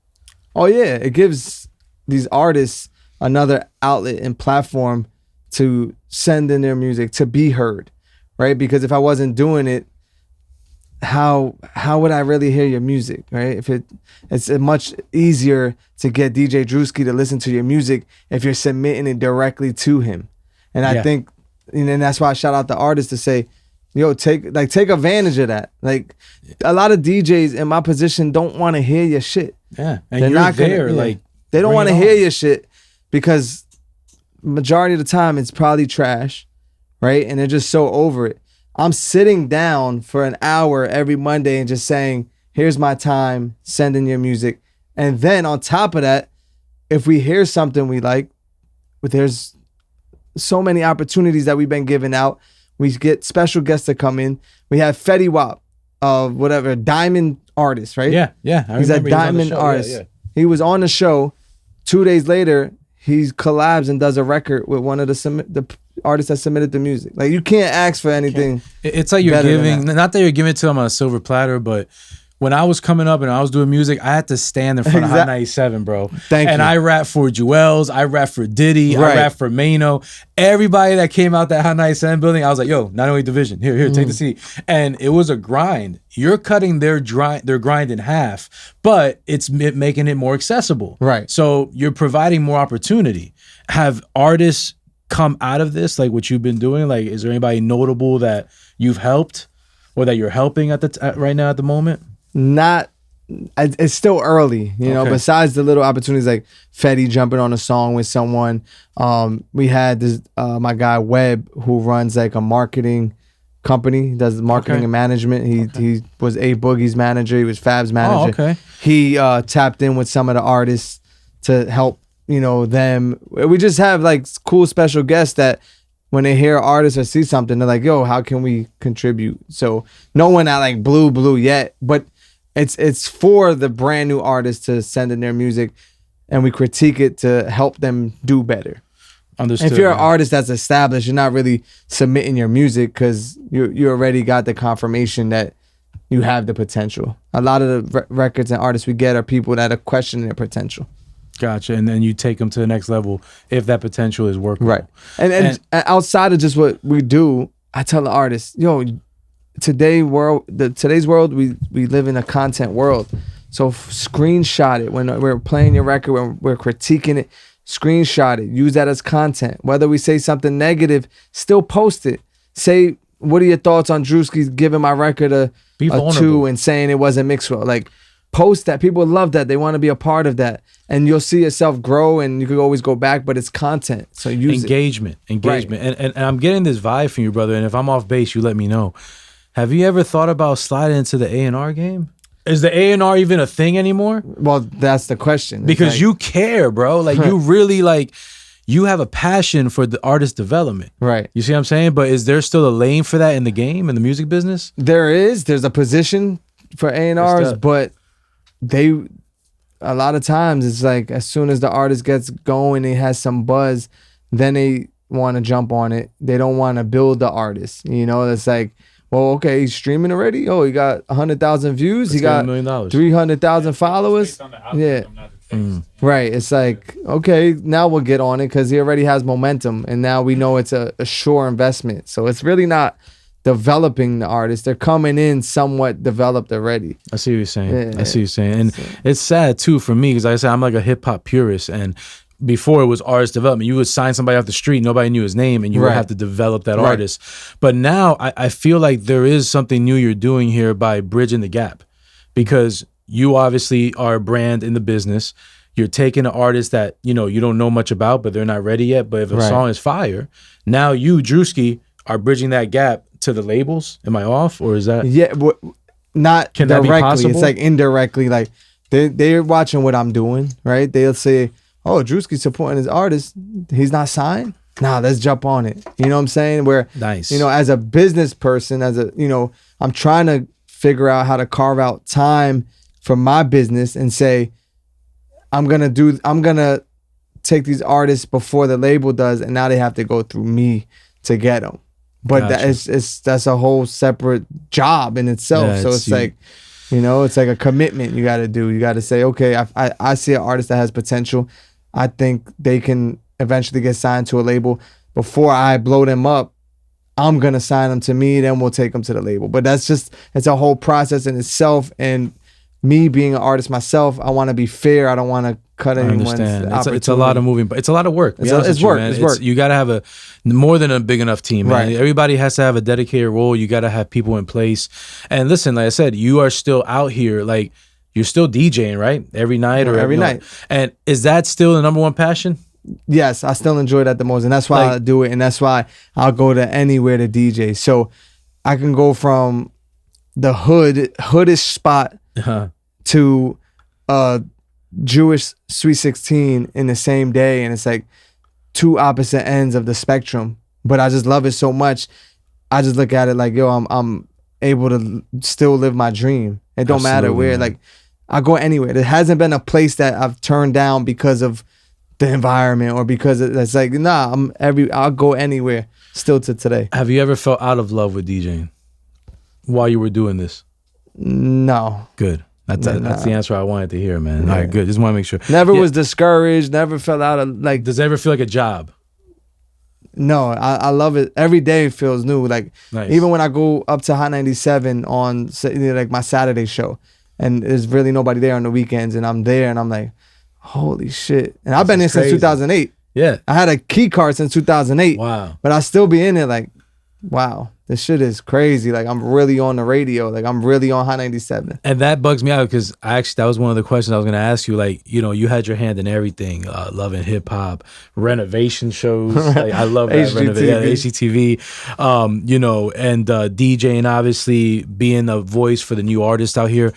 S3: Oh yeah, it gives these artists another outlet and platform to send in their music, to be heard, right? Because if I wasn't doing it, how would I really hear your music, right? If it's much easier to get DJ Drewski to listen to your music if you're submitting it directly to him. And I think, and that's why I shout out the artists to say, yo, take advantage of that. Like a lot of DJs in my position don't want to hear your shit.
S2: Yeah, and they're not there. Like
S3: they don't want to hear your shit because majority of the time it's probably trash, right? And they're just so over it. I'm sitting down for an hour every Monday and just saying, here's my time, send in your music. And then on top of that, if we hear something we like, there's so many opportunities that we've been giving out. We get special guests to come in. We have Fetty Wap, whatever, Diamond artist, right?
S2: Yeah.
S3: He's a Diamond artist. Yeah. He was on the show. 2 days later, he collabs and does a record with one of the artists that submitted the music. Like you can't ask for anything.
S2: It's like you're giving, not that you're giving it to them on a silver platter, but when I was coming up and I was doing music, I had to stand in front of Hot 97, bro.
S3: Thank you.
S2: And I rap for Jewels, I rap for Diddy, I rap for Mano. Everybody that came out that Hot 97 building, I was like, yo, 908 Division, here, take the seat. And it was a grind. You're cutting their grind in half, but it's making it more accessible.
S3: Right.
S2: So you're providing more opportunity. Have artists come out of this, like what you've been doing? Like, is there anybody notable that you've helped or that you're helping right now at the moment?
S3: Not, it's still early, you know, besides the little opportunities like Fetty jumping on a song with someone. We had this, my guy Webb, who runs like a marketing company, does marketing and management. He was A Boogie's manager. He was Fab's manager. He tapped in with some of the artists to help, you know, them. We just have like cool special guests that when they hear artists or see something, they're like, yo, how can we contribute? So no one at like blue yet, but it's for the brand new artists to send in their music and we critique it to help them do better.
S2: Understood.
S3: If you're an artist that's established, you're not really submitting your music because you already got the confirmation that you have the potential. A lot of the records and artists we get are people that are questioning their potential.
S2: Gotcha. And then you take them to the next level if that potential is workable.
S3: Right. And outside of just what we do, I tell the artists, yo, today's world, we live in a content world. So screenshot it when we're playing your record, when we're critiquing it, screenshot it, use that as content. Whether we say something negative, still post it. Say, what are your thoughts on Drewski's giving my record a 2 and saying it wasn't mixed well? Like, post that. People love that. They want to be a part of that. And you'll see yourself grow and you could always go back, but it's content. So use
S2: engagement.
S3: Right.
S2: And I'm getting this vibe from you, brother. And if I'm off base, you let me know. Have you ever thought about sliding into the A&R game? Is the A&R even a thing anymore?
S3: Well, that's the question.
S2: Because like, you care, bro. Like you really like, you have a passion for the artist development. Right. You see what I'm saying? But is there still a lane for that in the game, in the music business?
S3: There's a position for A&Rs, but a lot of times it's like as soon as the artist gets going, it has some buzz, then they want to jump on it. They don't want to build the artist. You know, it's like, well, okay, he's streaming already. Oh, he got 100,000 views. He got $1 million, 300,000 followers. Yeah. Right. It's like, okay, now we'll get on it because he already has momentum. And now we know it's a sure investment. So it's really not developing the artist. They're coming in somewhat developed already.
S2: I see what you're saying. Yeah. I see what you're saying. And it's sad too for me because like I said, I'm like a hip hop purist. And before it was artist development, you would sign somebody off the street, nobody knew his name, and you would have to develop that artist. But now I feel like there is something new you're doing here by bridging the gap, because you obviously are a brand in the business. You're taking an artist that you don't know much about, but they're not ready yet. But if a song is fire, now you, Drewski, are bridging that gap to the labels. Am I off, or is that?
S3: Yeah, not
S2: Can
S3: directly.
S2: That be possible?
S3: It's like indirectly. Like they're watching what I'm doing, right? They'll say, oh, Drewski's supporting his artist. He's not signed? Nah, let's jump on it. You know what I'm saying? Where,
S2: nice.
S3: As a business person, I'm trying to figure out how to carve out time for my business and say, I'm gonna take these artists before the label does, and now they have to go through me to get them. But that's a whole separate job in itself.
S2: Yeah,
S3: so it's like, you know, it's like a commitment you got to do. You got to say, okay, I see an artist that has potential. I think they can eventually get signed to a label. Before I blow them up, I'm going to sign them to me, then we'll take them to the label. But it's a whole process in itself. And me being an artist myself, I want to be fair. I don't want to cut anyone's opportunity.
S2: It's a lot of moving, but it's a lot of work.
S3: It's work.
S2: You got to have more than a big enough team, man.
S3: Right.
S2: Everybody has to have a dedicated role. You got to have people in place. And listen, like I said, you are still out here, like you're still DJing, right? Every night or
S3: every night.
S2: And is that still the number one passion?
S3: Yes, I still enjoy that the most, and that's why I do it, and that's why I'll go to anywhere to DJ. So I can go from the hoodish spot to a Jewish Sweet 16 in the same day, and it's like two opposite ends of the spectrum. But I just love it so much. I just look at it like, yo, I'm able to still live my dream. It don't matter where. Man. Like I go anywhere. There hasn't been a place that I've turned down because of the environment or because it's like, nah, I'll go anywhere still to today.
S2: Have you ever felt out of love with DJing while you were doing this?
S3: No.
S2: Good. That's the answer I wanted to hear, man. Yeah. All right, good. Just want to make sure.
S3: Never was discouraged. Never felt out of like.
S2: Does it ever feel like a job?
S3: No, I love it. Every day feels new. Like
S2: nice.
S3: Even when I go up to Hot 97 on like my Saturday show, and there's really nobody there on the weekends, and I'm there, and I'm like, holy shit. And I've been in since 2008.
S2: Yeah.
S3: I had a key card since 2008.
S2: Wow.
S3: But I still be in there like, wow, this shit is crazy. Like I'm really on the radio. Like I'm really on Hot 97.
S2: And that bugs me out because that was one of the questions I was going to ask you. Like, you know, you had your hand in everything, loving hip hop, renovation shows. Like, I love that. HGTV. You know, and DJing, obviously being a voice for the new artists out here.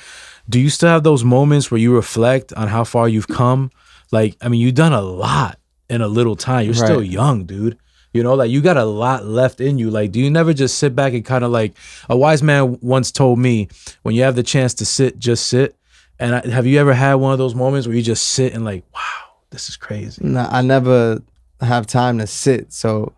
S2: Do you still have those moments where you reflect on how far you've come? Like, I mean, you've done a lot in a little time. You're still young, dude. You know, like you got a lot left in you. Like, do you never just sit back and kind of like, a wise man once told me, when you have the chance to sit, just sit. And have you ever had one of those moments where you just sit and like, wow, this is crazy?
S3: No, I never have time to sit. So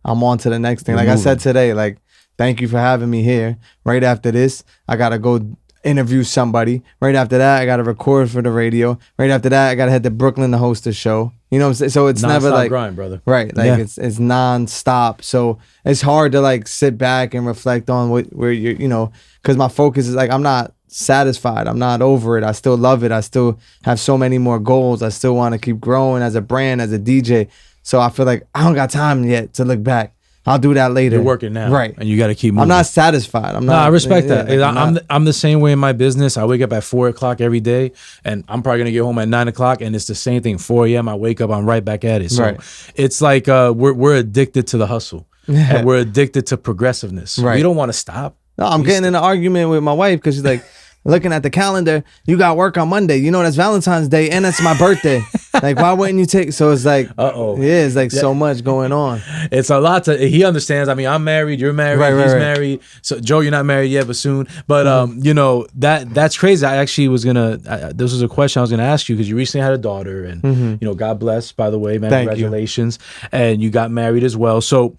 S3: I'm on to the next thing. Like I said today, like, thank you for having me here. Right after this, I got to go interview somebody. Right after that, I got to record for the radio. Right after that, I got to head to Brooklyn to host a show. You know what I'm saying? So it's never like
S2: grind, brother.
S3: Right. Like it's nonstop. So it's hard to like sit back and reflect on where you're, you know, because my focus is like, I'm not satisfied. I'm not over it. I still love it. I still have so many more goals. I still want to keep growing as a brand, as a DJ. So I feel like I don't got time yet to look back. I'll do that later.
S2: You're working now,
S3: right?
S2: And you got to keep moving.
S3: I'm not satisfied. I'm not.
S2: No, I respect that.
S3: Like,
S2: I'm the same way in my business. I wake up at 4 o'clock every day, and I'm probably gonna get home at 9 o'clock, and it's the same thing. 4 a.m. I wake up, I'm right back at it. So it's like we're addicted to the hustle, and we're addicted to progressiveness.
S3: Right.
S2: We don't want to stop.
S3: No, I'm getting in an argument with my wife because she's like, looking at the calendar, you got work on Monday. You know that's Valentine's Day and that's my birthday. Like, why wouldn't you take? So it's like, it's like so much going on.
S2: It's a lot he understands. I mean, I'm married, you're married, he's married. So Joe, you're not married yet, but soon. But you know, that's crazy. I actually was this was a question I was gonna ask you because you recently had a daughter, and you know, God bless, by the way, man. Congratulations. And you got married as well. So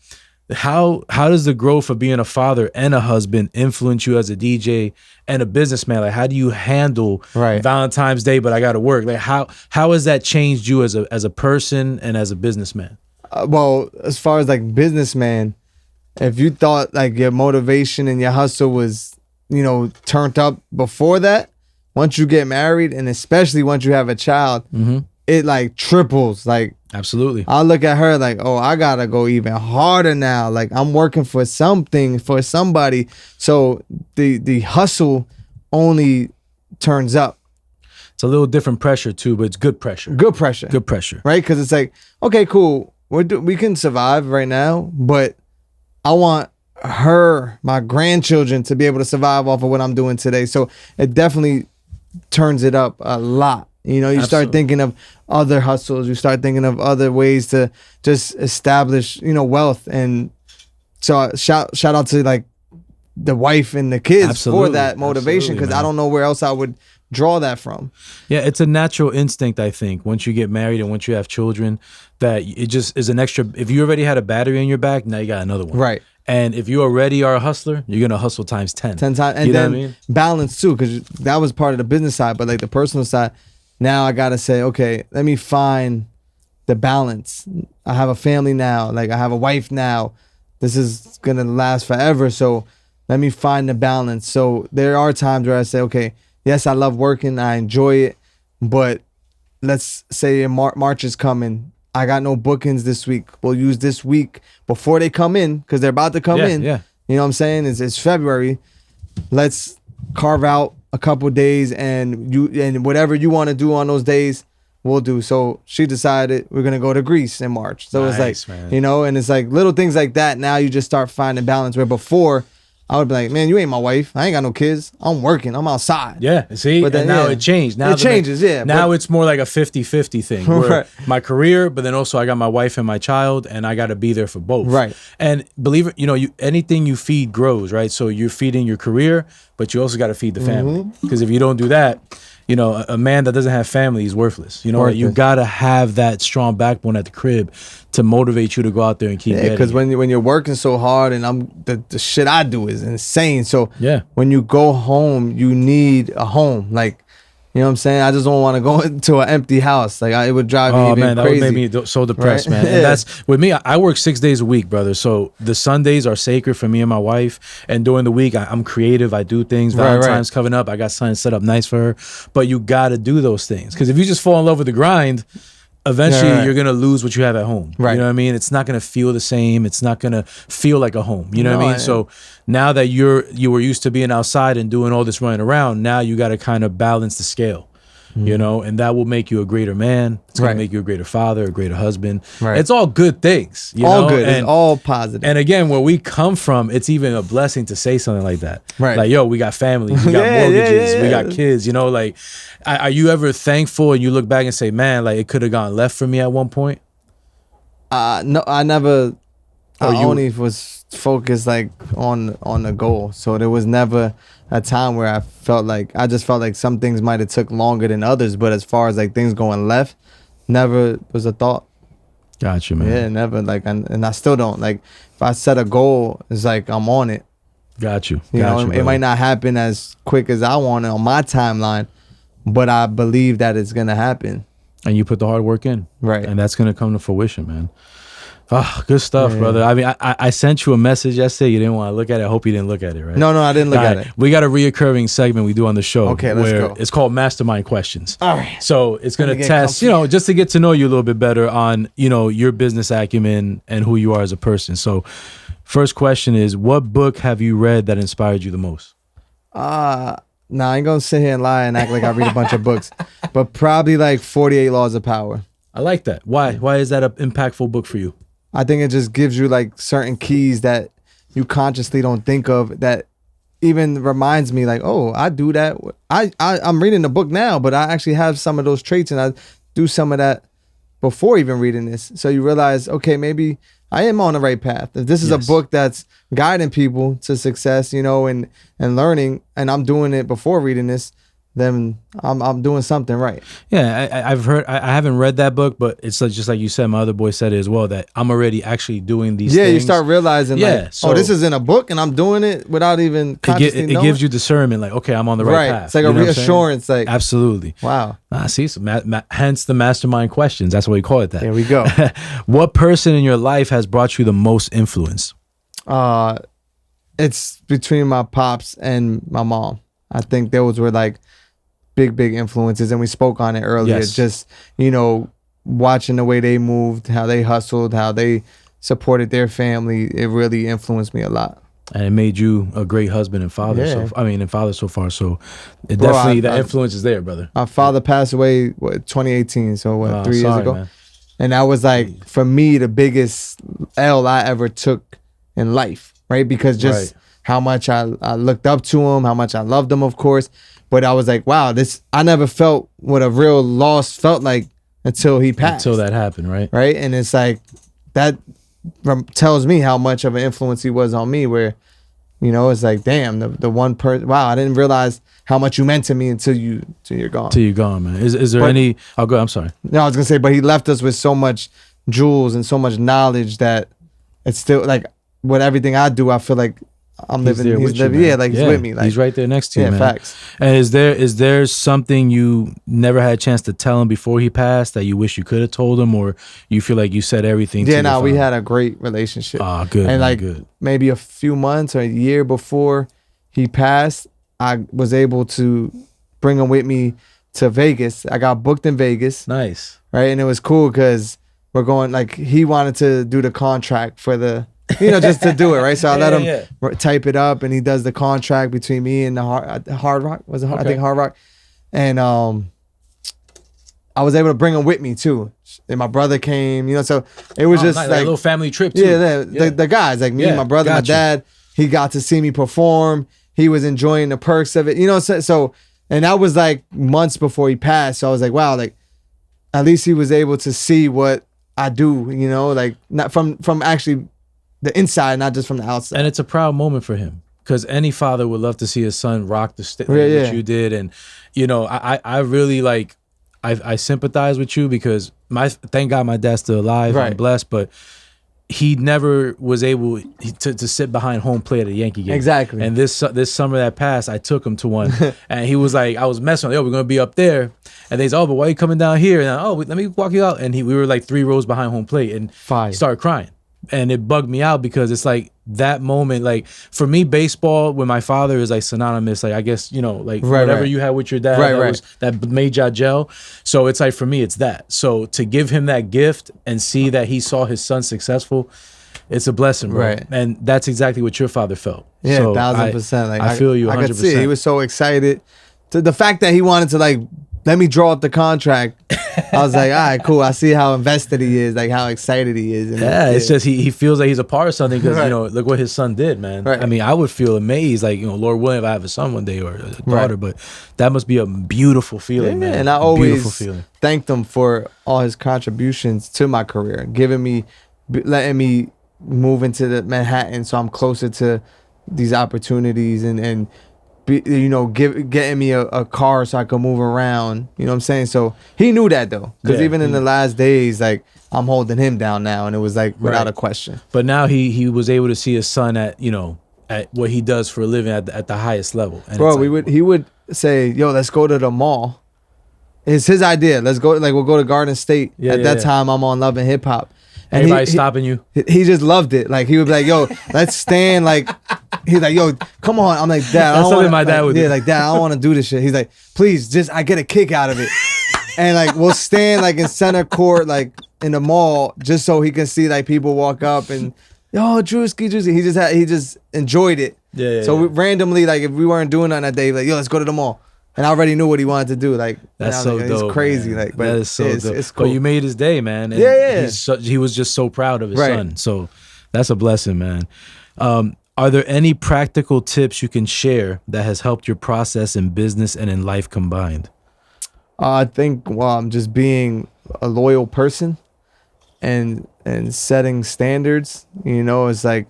S2: how does the growth of being a father and a husband influence you as a DJ and a businessman? Like, how do you handle Valentine's Day, but I got to work? Like, how has that changed you as a person and as a businessman?
S3: Well, as far as like businessman, if you thought like your motivation and your hustle was, you know, turned up before that, once you get married and especially once you have a child, it like triples. Like,
S2: absolutely.
S3: I look at her like, oh, I gotta go even harder now. Like, I'm working for something, for somebody. So the hustle only turns up.
S2: It's a little different pressure too, but it's good pressure.
S3: Good pressure.
S2: Good pressure.
S3: Right? Because it's like, okay, cool. We can survive right now, but I want my grandchildren to be able to survive off of what I'm doing today. So it definitely turns it up a lot. You know, you start thinking of other hustles. You start thinking of other ways to just establish, you know, wealth. And so shout out to like the wife and the kids
S2: Absolutely.
S3: for that motivation, because I don't know where else I would draw that from.
S2: Yeah, it's a natural instinct, I think, once you get married and once you have children, that it just is an extra. If you already had a battery in your back, now you got another one.
S3: Right.
S2: And if you already are a hustler, you're going to hustle times 10.
S3: 10 times. And
S2: you know
S3: then
S2: what I mean?
S3: balance too, because that was part of the business side. But like the personal side, now I got to say, okay, let me find the balance. I have a family now. Like I have a wife now. This is going to last forever. So let me find the balance. So there are times where I say, okay, yes, I love working. I enjoy it. But let's say March is coming. I got no bookings this week. We'll use this week before they come in, because they're about to come in.
S2: Yeah.
S3: You know what I'm saying? It's February. Let's carve out a couple days, and whatever you want to do on those days, we'll do. So she decided we're gonna go to Greece in March. So
S2: Nice,
S3: it's like,
S2: man.
S3: you know, and it's like little things like that. Now you just start finding balance, where before I would be like, man, you ain't my wife. I ain't got no kids. I'm working. I'm outside.
S2: Yeah, see?
S3: But then,
S2: and now
S3: yeah.
S2: it changed. Now
S3: It changes, yeah,
S2: Now
S3: but-
S2: it's more like a 50-50 thing. Where
S3: Right.
S2: my career, but then also I got my wife and my child, and I got to be there for both.
S3: Right.
S2: And believe it, anything you feed grows, right? So you're feeding your career, but you also got to feed the family.
S3: Mm-hmm.
S2: Because if you don't do that, a man that doesn't have family is worthless. You
S3: Worthless.
S2: got to have that strong backbone at the crib to motivate you to go out there and keep
S3: Yeah,
S2: getting
S3: because
S2: it.
S3: when you're working so hard, and the shit I do is insane. So
S2: Yeah.
S3: when you go home, you need a home. Like, you know what I'm saying? I just don't want to go into an empty house. Like it would drive me
S2: Oh
S3: even
S2: man, that
S3: crazy.
S2: would make me so depressed,
S3: Right?
S2: man. And
S3: Yeah.
S2: that's with me. I work 6 days a week, brother. So the Sundays are sacred for me and my wife. And during the week, I'm creative. I do things.
S3: Right, right.
S2: Valentine's coming up. I got something set up nice for her. But you got to do those things, because if you just fall in love with the grind, eventually
S3: Yeah, right.
S2: you're gonna lose what you have at home.
S3: Right.
S2: You know what I mean? It's not gonna feel the same. It's not gonna feel like a home. You know what I
S3: No,
S2: mean? So now that you were used to being outside and doing all this running around, now you got to kind of balance the scale. And that will make you a greater man. It's gonna
S3: Right.
S2: make you a greater father, a greater husband.
S3: Right.
S2: It's all good things. You
S3: all
S2: know?
S3: good.
S2: And,
S3: It's all positive.
S2: and again, where we come from, it's even a blessing to say something like that.
S3: Right.
S2: Like, yo, we got families, we got
S3: Yeah,
S2: mortgages,
S3: yeah,
S2: we
S3: yeah.
S2: got kids. Like, are you ever thankful and you look back and say, man, like it could have gone left for me at one point?
S3: No, I never.
S2: Or
S3: I
S2: you-
S3: only was focused like on the goal. So there was never a time where I felt like some things might have took longer than others. But as far as like things going left, never was a thought.
S2: Gotcha, man.
S3: Yeah, never. Like, and I still don't. Like, if I set a goal, it's like I'm on it.
S2: Got you.
S3: You
S2: Got
S3: know,
S2: you,
S3: it
S2: brother.
S3: might not happen as quick as I want it on my timeline, but I believe that it's gonna happen.
S2: And you put the hard work in.
S3: Right.
S2: And that's gonna come to fruition, man. Oh, good stuff, brother. I mean, I sent you a message yesterday. You didn't want to look at it. I hope you didn't look at it, right?
S3: No, I didn't look
S2: All
S3: at
S2: right.
S3: it.
S2: We got a reoccurring segment we do on the show.
S3: Okay, let's
S2: where
S3: go.
S2: It's called Mastermind Questions.
S3: All right.
S2: So it's going
S3: Let
S2: to
S3: me get
S2: test,
S3: comfy.
S2: just to get to know you a little bit better on, your business acumen and who you are as a person. So first question is, what book have you read that inspired you the most?
S3: Nah, I ain't gonna sit here and lie and act like I read a bunch of books, but probably like 48 Laws of Power.
S2: I like that. Why? Why is that an impactful book for you?
S3: I think it just gives you like certain keys that you consciously don't think of, that even reminds me like, oh, I do that. I'm reading the book now, but I actually have some of those traits, and I do some of that before even reading this. So you realize, okay, maybe I am on the right path. If this is
S2: Yes.
S3: a book that's guiding people to success, and learning, and I'm doing it before reading this, then I'm doing something right.
S2: Yeah, I've heard. I haven't read that book, but it's just like you said. My other boy said it as well, that I'm already actually doing these.
S3: Yeah,
S2: things.
S3: you start realizing,
S2: Yeah,
S3: like,
S2: so-
S3: oh, this is in a book, and I'm doing it without even consciously
S2: It
S3: knowing.
S2: gives you discernment, like, okay, I'm on the right path.
S3: It's like a
S2: You know what I'm saying?
S3: reassurance. Like,
S2: Absolutely.
S3: wow,
S2: See, so hence the Mastermind Questions. That's why we call it that.
S3: there we go.
S2: What person in your life has brought you the most influence?
S3: It's between my pops and my mom. I think those were like big influences, and we spoke on it earlier.
S2: Yes.
S3: Just watching the way they moved, how they hustled, how they supported their family. It really influenced me a lot.
S2: And it made you a great husband and father.
S3: Yeah.
S2: And father so far. So it
S3: Bro,
S2: definitely, that
S3: I-
S2: influence is there, brother.
S3: My father passed away 2018, so
S2: Oh,
S3: 3 years
S2: sorry,
S3: ago.
S2: man.
S3: And that was like, for me, the biggest L I ever took in life, right? Because just
S2: Right.
S3: how much I looked up to him, how much I loved him, of course. But I was like, wow, I never felt what a real loss felt like until he passed.
S2: Until that happened, right?
S3: Right? And it's like, that tells me how much of an influence he was on me, where You know, it's like, damn, the one person. Wow, I didn't realize how much you meant to me until you're gone.
S2: Till you're gone, man. Is there any? I'll go. I'm sorry.
S3: No, I was gonna say, but he left us with so much jewels and so much knowledge that it's still like with everything I do, I feel like I'm living. He's living. Yeah, like he's with me. Like
S2: he's right there next to you, man.
S3: Facts.
S2: And is there something you never had a chance to tell him before he passed that you wish you could have told him, or you feel like you said everything?
S3: Yeah, no, we had a great relationship.
S2: Oh, good.
S3: And
S2: man,
S3: like
S2: good.
S3: maybe a few months or a year before he passed, I was able to bring him with me to Vegas. I got booked in Vegas.
S2: Nice.
S3: Right, and it was cool because we're going. Like he wanted to do the contract for the. Just to do it, right? So I let him type it up, and he does the contract between me and the Hard Rock. Was it? Okay. I think Hard Rock. And I was able to bring him with me too. And my brother came, so it was just
S2: nice.
S3: like
S2: a little family trip too.
S3: The guys, like me and my brother, my dad. He got to see me perform. He was enjoying the perks of it, So, and that was like months before he passed. So I was like, wow, like at least he was able to see what I do, like not from actually the inside, not just from the outside.
S2: And it's a proud moment for him because any father would love to see his son rock the stage that you did. And, I really like, I sympathize with you because thank God my dad's still alive. Right. I'm blessed, but he never was able to sit behind home plate at a Yankee game. Exactly. And this summer that passed, I took him to one and he was like, I was messing with him, we're going to be up there. And they said, oh, but why are you coming down here? And let me walk you out. And we were like 3 rows behind home plate and he started crying. And it bugged me out because it's like that moment, like for me, baseball with my father is like synonymous. Like I guess, whatever you had with your dad that made y'all gel. So it's like for me, it's that. So to give him that gift and see that he saw his son successful, it's a blessing, bro. Right. And that's exactly what your father felt.
S3: Yeah,
S2: so
S3: 1,000%. Like
S2: I feel you 100%.
S3: I could see it. He was so excited. To the fact that he wanted to let me draw up the contract. I was like, all right, cool. I see how invested he is, like how excited he is.
S2: It's just he feels like he's a part of something because look what his son did, man. Right. I mean, I would feel amazed, like Lord willing, if I have a son one day or a daughter, but that must be a beautiful feeling, man.
S3: And I always thanked him for all his contributions to my career, letting me move into the Manhattan, so I'm closer to these opportunities and. Getting me a car so I could move around. You know what I'm saying? So he knew that though, because even in the last days, like I'm holding him down now, and it was like without a question.
S2: But now he was able to see his son at what he does for a living at the highest level. And
S3: bro, he would say, "Yo, let's go to the mall." It's his idea. Let's go. Like we'll go to Garden State. At that time, I'm on Love and Hip Hop. And
S2: everybody stopping you.
S3: He just loved it. Like he would be like, "Yo, let's stand." Like he's like, "Yo, come on." I'm like, "Dad,
S2: that's something my dad would do."
S3: Yeah, like, "Dad, I don't want to do this shit." He's like, "Please, I get a kick out of it." And like we'll stand like in center court, like in the mall, just so he can see like people walk up and, "Yo, Drewski." He just enjoyed it. Yeah. So we randomly, like if we weren't doing nothing that day, like, "Yo, let's go to the mall." And I already knew what he wanted to do. Like
S2: that's so dope.
S3: It's crazy.
S2: Man.
S3: Like, but
S2: that is so dope.
S3: It's cool.
S2: But you made his day, man. And he was just so proud of his son. So that's a blessing, man. Are there any practical tips you can share that has helped your process in business and in life combined?
S3: I think I'm just being a loyal person and setting standards. It's like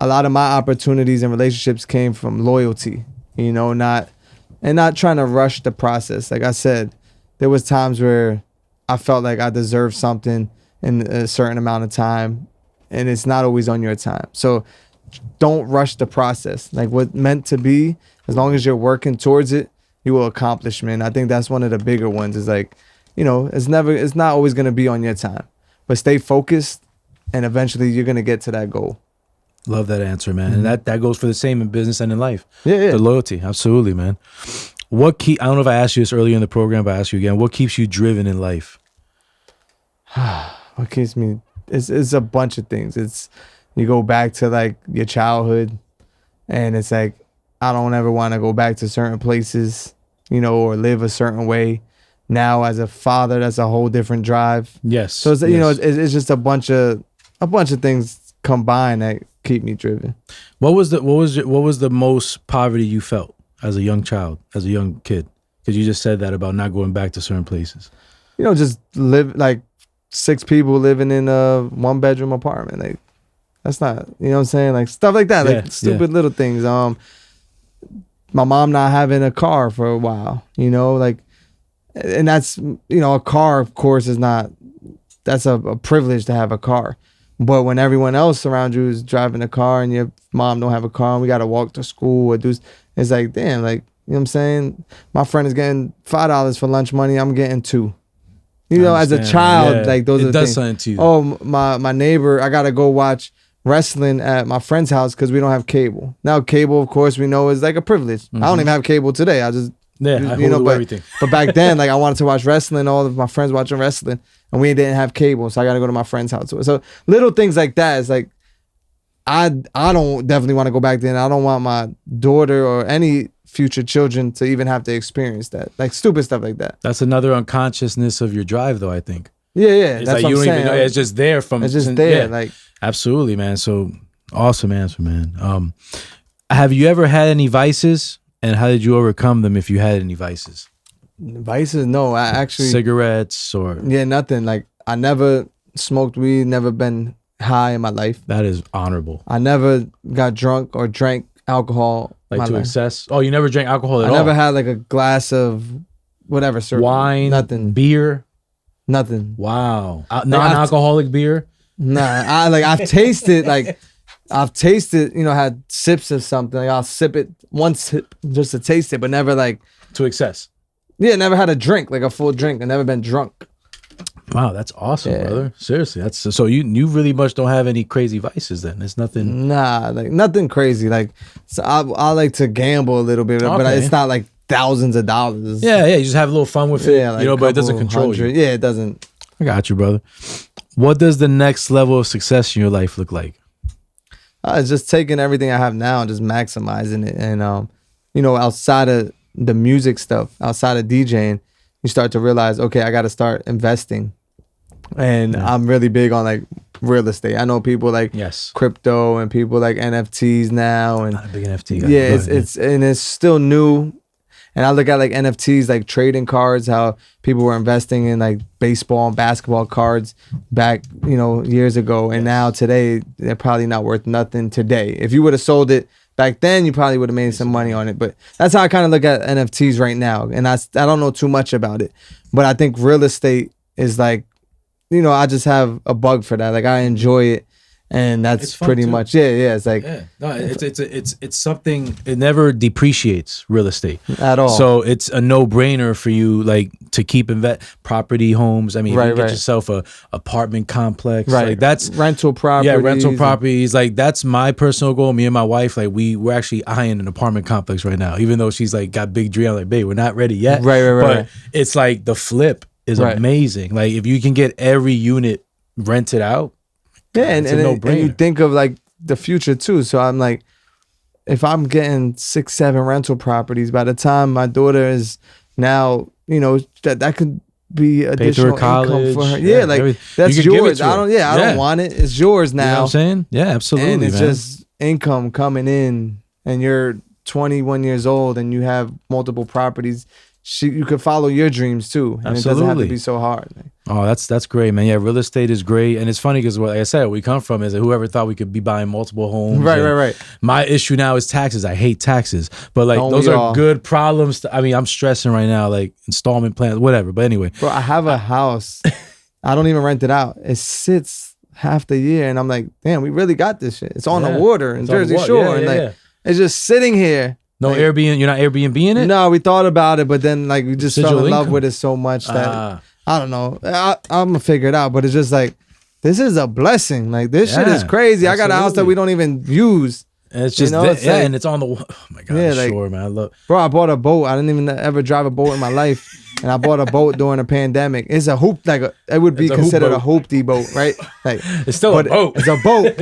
S3: a lot of my opportunities and relationships came from loyalty. Not trying to rush the process. Like I said, there was times where I felt like I deserved something in a certain amount of time, and it's not always on your time. So don't rush the process. Like what's meant to be, as long as you're working towards it, you will accomplish, man. I think that's one of the bigger ones is like, it's not always going to be on your time, but stay focused and eventually you're going to get to that goal.
S2: Love that answer, man. And that goes for the same in business and in life.
S3: Yeah.
S2: The loyalty. Absolutely, man. I don't know if I asked you this earlier in the program, but I ask you again, what keeps you driven in life?
S3: What keeps me, it's a bunch of things. It's, you go back to like your childhood and it's like, I don't ever want to go back to certain places, or live a certain way. Now as a father, that's a whole different drive.
S2: Yes.
S3: So it's, it's just a bunch of things combined that keep me driven.
S2: What was the most poverty you felt as a young child, as a young kid? Because you just said that about not going back to certain places.
S3: Just live like 6 people living in a 1-bedroom apartment. Like That's not, you know what I'm saying? Like stuff like that, like stupid little things. My mom not having a car for a while, you know, like, and that's, you know, a car, of course, is not, that's a privilege to have a car. But when everyone else around you is driving a car and your mom don't have a car and we got to walk to school or do, it's like, damn, like, you know what I'm saying? My friend is getting $5 for lunch money. I'm getting $2. You know, as a child, like those are the things. It does something to you. Oh, my neighbor, I got to go watch wrestling at my friend's house because we don't have cable. Now, cable, of course, we know is like a privilege. I don't even have cable today. I just,
S2: you know, everything.
S3: But back then, like I wanted to watch wrestling. All of my friends watching wrestling, and we didn't have cable, so I got to go to my friend's house. So little things like that is like, I don't definitely want to go back there. And I don't want my daughter or any future children to even have to experience that, like stupid stuff like that.
S2: That's another unconsciousness of your drive, though. I think.
S3: Yeah,
S2: it's
S3: that's
S2: like
S3: what
S2: you
S3: I'm
S2: don't
S3: saying.
S2: even know. It's just there from.
S3: It's just there, like
S2: absolutely, man. So awesome answer, man. Have you ever had any vices, and how did you overcome them? If you had any vices,
S3: no, I actually
S2: cigarettes or
S3: nothing. Like I never smoked weed, never been high in my life.
S2: That is honorable.
S3: I never got drunk or drank alcohol.
S2: Like to excess? Oh, you never drank alcohol at all?
S3: I never had like a glass of whatever.
S2: Wine?
S3: Nothing.
S2: Beer?
S3: Nothing.
S2: Wow. Non-alcoholic beer?
S3: Nah. I've tasted, you know, had sips of something. Like I'll sip it, one sip just to taste it, but never like.
S2: To excess?
S3: Yeah, never had a drink, like a full drink. I never been drunk.
S2: Wow, that's awesome, brother. Seriously, that's so you really much don't have any crazy vices then. It's nothing.
S3: Nah, like nothing crazy. Like so I like to gamble a little bit, but it's not like thousands of dollars.
S2: Yeah, you just have a little fun with it, like you know, but it doesn't control you.
S3: Yeah, it doesn't.
S2: I got you, brother. What does the next level of success in your life look like?
S3: It's just taking everything I have now and just maximizing it, and you know, outside of the music stuff, outside of DJing. You start to realize, okay, I got to start investing. And I'm really big on like real estate. I know people like crypto and people like NFTs now. And
S2: not a big NFT guy.
S3: Yeah, it's still new. And I look at like NFTs, like trading cards, how people were investing in like baseball and basketball cards back, you know, years ago. And now today, they're probably not worth nothing today. If you would have sold it back then, you probably would have made some money on it. But that's how I kind of look at NFTs right now. And I don't know too much about it. But I think real estate is like, you know, I just have a bug for that. Like I enjoy it. And that's pretty much it's like
S2: no, it's something. It never depreciates, real estate
S3: at all.
S2: So it's a no-brainer for you, like to keep property homes. I mean, you get yourself a apartment complex, like that's
S3: rental properties.
S2: Yeah, rental properties. Like that's my personal goal. Me and my wife, like we're actually eyeing an apartment complex right now. Even though she's like got big dreams, I'm like, babe, we're not ready yet.
S3: Right.
S2: But it's like the flip is amazing. Like if you can get every unit rented out.
S3: Yeah, and you think of like the future too. So I'm like, if I'm getting 6-7 rental properties, by the time my daughter is now, you know, that could be additional income for her. Yeah, like that's yours. I don't want it. It's yours now.
S2: You know what I'm saying? Yeah, absolutely.
S3: And it's just income coming in, and you're 21 years old and you have multiple properties. You could follow your dreams too, and it doesn't have to be so hard.
S2: Oh, that's great, man. Yeah, real estate is great, and it's funny because like I said, where we come from is that whoever thought we could be buying multiple homes.
S3: Right.
S2: My issue now is taxes. I hate taxes, but like those are good problems. I mean, I'm stressing right now, like installment plans, whatever. But anyway,
S3: bro, I have a house. I don't even rent it out. It sits half the year, and I'm like, damn, we really got this shit. It's on the water in Jersey Shore, and it's just sitting here.
S2: No Airbnb. You're not Airbnb-ing it?
S3: No, we thought about it, but then like we just fell in love with it so much that I don't know. I'm gonna figure it out, but it's just like this is a blessing. Like this shit is crazy. Absolutely. I got a house that we don't even use.
S2: And it's just and it's on the. Oh my god, sure, man.
S3: Bro, I bought a boat. I didn't even ever drive a boat in my life, and I bought a boat during a pandemic. It's a hoop, like it would be considered a hoopty boat, right? Like
S2: it's still a boat.
S3: It's a boat,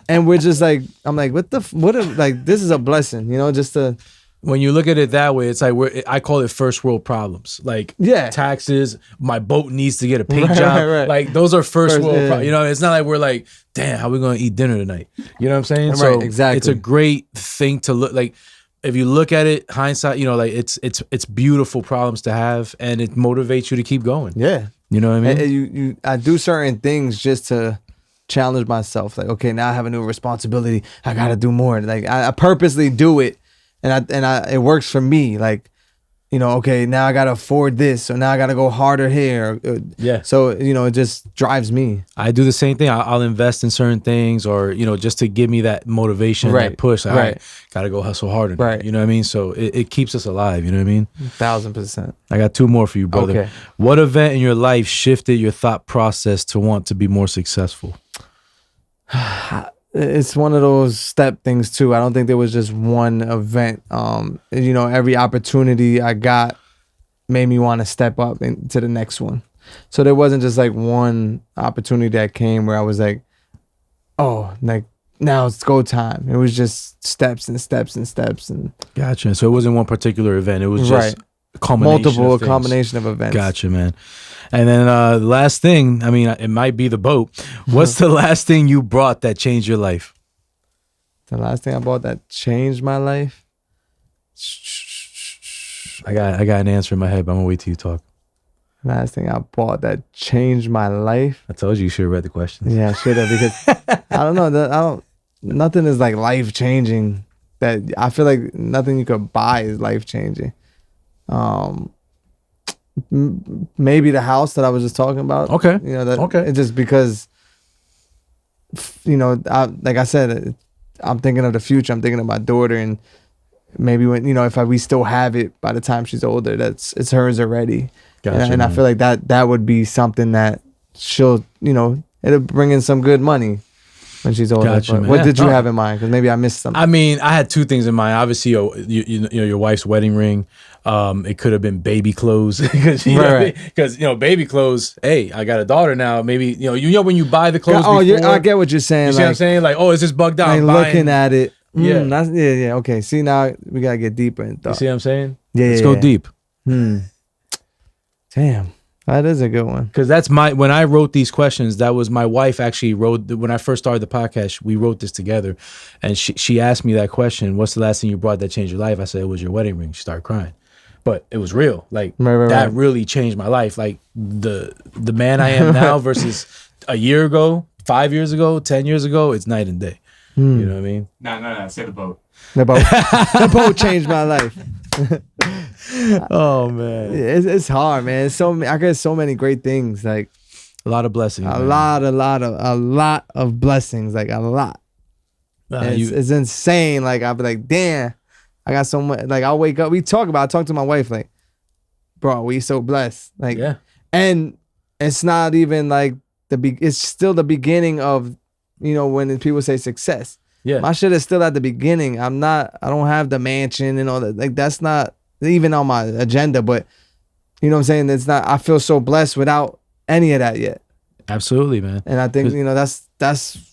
S3: and we're just like, I'm like, like this is a blessing, you know, just to.
S2: When you look at it that way, it's like I call it first world problems. Like taxes, my boat needs to get a paint job. Right. Like those are first world problems. You know, it's not like we're like, damn, how are we gonna eat dinner tonight? You know what I'm saying?
S3: Right,
S2: so
S3: exactly.
S2: It's a great thing to look like. If you look at it, hindsight, you know, like it's beautiful problems to have, and it motivates you to keep going.
S3: Yeah,
S2: you know what I mean.
S3: And I do certain things just to challenge myself. Like, okay, now I have a new responsibility. I gotta do more. Like I purposely do it, and it works for me. Like, you know, okay, now I gotta afford this, so now I gotta go harder here.
S2: Yeah.
S3: So, you know, it just drives me.
S2: I do the same thing. I'll invest in certain things, or, you know, just to give me that motivation,
S3: Right.
S2: that push. Like,
S3: Right.
S2: all right, gotta go hustle harder. now,
S3: Right.
S2: You know what I mean? So it keeps us alive. You know what I mean?
S3: 1000%.
S2: I got 2 more for you, brother.
S3: Okay.
S2: What event in your life shifted your thought process to want to be more successful?
S3: It's one of those step things too. I don't think there was just one event. You know, every opportunity I got made me want to step up into the next one. So there wasn't just like one opportunity that came where I was like, oh, like now it's go time. It was just steps and steps and steps and
S2: Gotcha. So it wasn't one particular event. It was just
S3: Right.
S2: a combination
S3: multiple
S2: of things.
S3: combination of events.
S2: Gotcha, man. And then the last thing, I mean, it might be the boat. What's the last thing you brought that changed your life?
S3: The last thing I bought that changed my life.
S2: I got an answer in my head, but I'm gonna wait till you talk.
S3: Last thing I bought that changed my life.
S2: I told you should have read the questions.
S3: Yeah, I should have, because I don't know. Nothing is like life changing. That I feel like nothing you could buy is life changing. Maybe the house that I was just talking about.
S2: Okay.
S3: You know that.
S2: Okay.
S3: It's just because, you know, like I said, I'm thinking of the future. I'm thinking of my daughter, and maybe when, you know, if we still have it by the time she's older, it's hers already.
S2: Gotcha,
S3: And I
S2: man.
S3: feel like that would be something that she'll, you know, it'll bring in some good money when she's older.
S2: Gotcha,
S3: But
S2: man.
S3: what
S2: Yeah,
S3: did you
S2: no.
S3: have in mind? Because maybe I missed something.
S2: I mean, I had 2 things in mind. Obviously, you know, your wife's wedding ring. It could have been baby clothes, because
S3: Right.
S2: you know, baby clothes. Hey, I got a daughter now. Maybe you know when you buy the clothes.
S3: Oh,
S2: before,
S3: I get what you're saying.
S2: You see what I'm saying? Like, oh, is this bugged out?
S3: Like
S2: I'm
S3: looking
S2: buying-
S3: at it.
S2: Yeah.
S3: Yeah. Okay. See, now we gotta get deeper in
S2: You
S3: thought.
S2: see what I'm saying?
S3: Yeah,
S2: Let's
S3: yeah,
S2: go
S3: yeah.
S2: deep.
S3: Damn, that is a good one.
S2: Because that's when I wrote these questions, that was my wife actually wrote, when I first started the podcast, we wrote this together. And she asked me that question, what's the last thing you brought that changed your life? I said, it was your wedding ring. She started crying. But it was real. Like,
S3: Right,
S2: that
S3: right.
S2: really changed my life. Like, the man I am now versus a year ago, 5 years ago, 10 years ago, it's night and day. You know what I mean?
S4: No. Say the boat.
S3: The boat changed my life.
S2: Oh, man.
S3: It's hard, man. It's I get so many great things. Like
S2: A lot of blessings.
S3: a
S2: man.
S3: lot of blessings. Like a lot. And it's insane. Like I'll be like, damn, I got so much. Like I'll wake up. I talk to my wife like, bro, we so blessed. Like,
S2: yeah.
S3: and it's not even like it's still the beginning of, you know, when people say success.
S2: Yeah.
S3: My shit is still at the beginning. I don't have the mansion and all that. Like that's not even on my agenda, but you know what I'm saying? It's not, I feel so blessed without any of that yet.
S2: Absolutely, man.
S3: And I think, you know, that's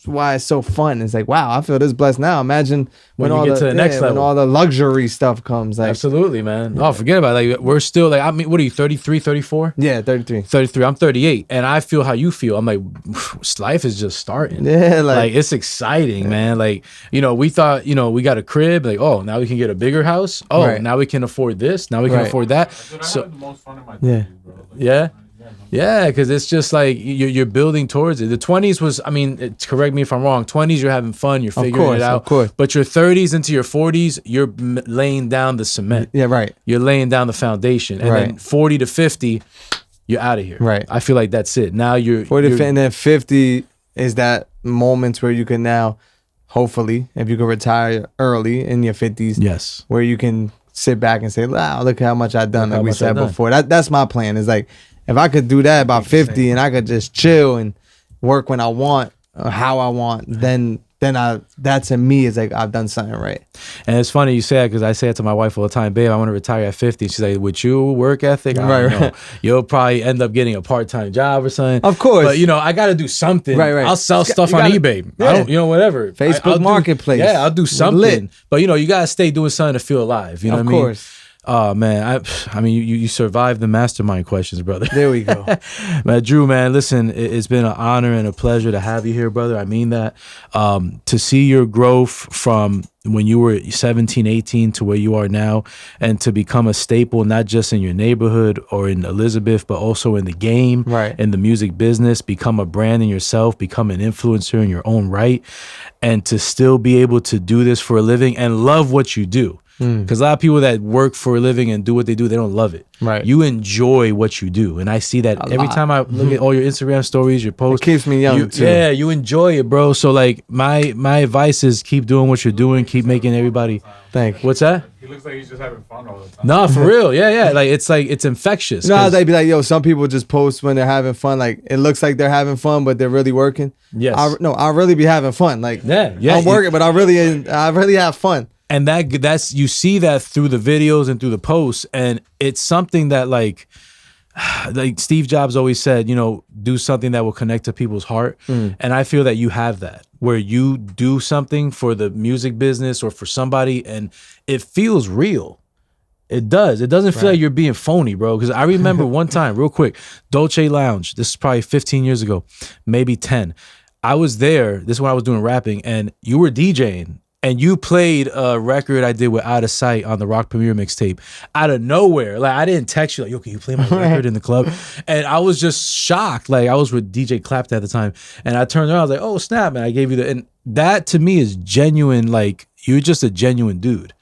S3: why it's so fun. It's like, wow, I feel this blessed now. Imagine when
S2: you
S3: all
S2: get to the next
S3: when
S2: level.
S3: all the luxury stuff comes. Like,
S2: Absolutely, man. Oh, forget about it. Like, we're still like, I mean, what are you, 33, 34?
S3: yeah, 33.
S2: 33. I'm 38. And I feel how you feel. I'm like, life is just starting.
S3: Yeah,
S2: Like, it's exciting, man. Like, you know, we thought, you know, we got a crib. Like, oh, now we can get a bigger house. Oh,
S3: Right.
S2: now we can afford this. Now we can
S3: Right.
S2: afford that.
S4: Dude, I
S2: So,
S4: had the most fun in my
S3: Yeah.
S4: 20s, bro. Like,
S2: yeah. Yeah, because it's just like you're building towards it. The 20s was, I mean, correct me if I'm wrong. 20s, you're having fun, you're figuring it out.
S3: Of course.
S2: But your 30s into your 40s, you're laying down the cement.
S3: Yeah, right.
S2: You're laying down the foundation. And then
S3: Right.
S2: 40 to 50, you're out of here.
S3: Right.
S2: I feel like that's it. Now you're
S3: 40
S2: you're-
S3: and then 50 is that moments where you can now, hopefully, if you can retire early in your 50s,
S2: Yes.
S3: where you can sit back and say, wow, look how much I've done,
S2: Look
S3: like
S2: how
S3: we
S2: much
S3: said
S2: I've done.
S3: before. That's my plan. Is like, if I could do that about 50 and I could just chill and work when I want, or how I want, then that to me is like, I've done something right.
S2: And it's funny you say that because I say it to my wife all the time, babe, I want to retire at 50. She's like, with your work ethic, I don't
S3: Right,
S2: know.
S3: right.
S2: You'll probably end up getting a part-time job or something.
S3: Of course.
S2: But, you know, I got to do something.
S3: Right, right.
S2: I'll sell
S3: You got-
S2: stuff
S3: you
S2: on
S3: gotta-
S2: eBay. I
S3: yeah.
S2: don't, you know, whatever.
S3: Facebook
S2: I'll do-
S3: Marketplace.
S2: Yeah, I'll do something.
S3: Lit.
S2: But, you know, you got to stay doing something to feel alive. You know
S3: Of
S2: what I mean?
S3: course.
S2: Oh man, I mean you survived the mastermind questions, brother.
S3: There we go.
S2: Man, Drew, man, listen, it's been an honor and a pleasure to have you here, brother. I mean that. To see your growth from when you were 17, 18 to where you are now, and to become a staple, not just in your neighborhood or in Elizabeth, but also in the game,
S3: Right.
S2: in the music business, become a brand in yourself, become an influencer in your own right, and to still be able to do this for a living and love what you do. Because a lot of people that work for a living and do what they do, they don't love it.
S3: Right.
S2: You enjoy what you do. And I see that every
S3: lot.
S2: time I look at all your Instagram stories, your posts.
S3: It keeps me young, too.
S2: Yeah, you enjoy it, bro. So like my advice is keep doing what you're doing, keep making everybody.
S3: Thank you.
S2: What's that?
S4: He looks like he's just having fun all the time.
S2: No, for real. Yeah. Like it's infectious.
S3: No,
S2: 'cause-
S3: they'd be like, yo, some people just post when they're having fun. Like, it looks like they're having fun, but they're really working.
S2: Yes.
S3: I really be having fun. Like,
S2: Yeah.
S3: I'm working, but I really have fun.
S2: And that's you see that through the videos and through the posts, and it's something that like Steve Jobs always said, do something that will connect to people's heart. And I feel that you have that, where you do something for the music business or for somebody and it feels real. It does. It doesn't feel like you're being phony, bro. Because I remember one time, real quick, Dolce Lounge. This is probably 15 years ago, maybe 10. I was there. This is when I was doing rapping, and you were DJing. And you played a record I did with Out of Sight on the Rock Premiere mixtape out of nowhere. Like, I didn't text you like, yo, can you play my record in the club? And I was just shocked. Like, I was with DJ Clapton at the time. And I turned around, I was like, oh, snap. And I gave you and that to me is genuine. Like, you're just a genuine dude.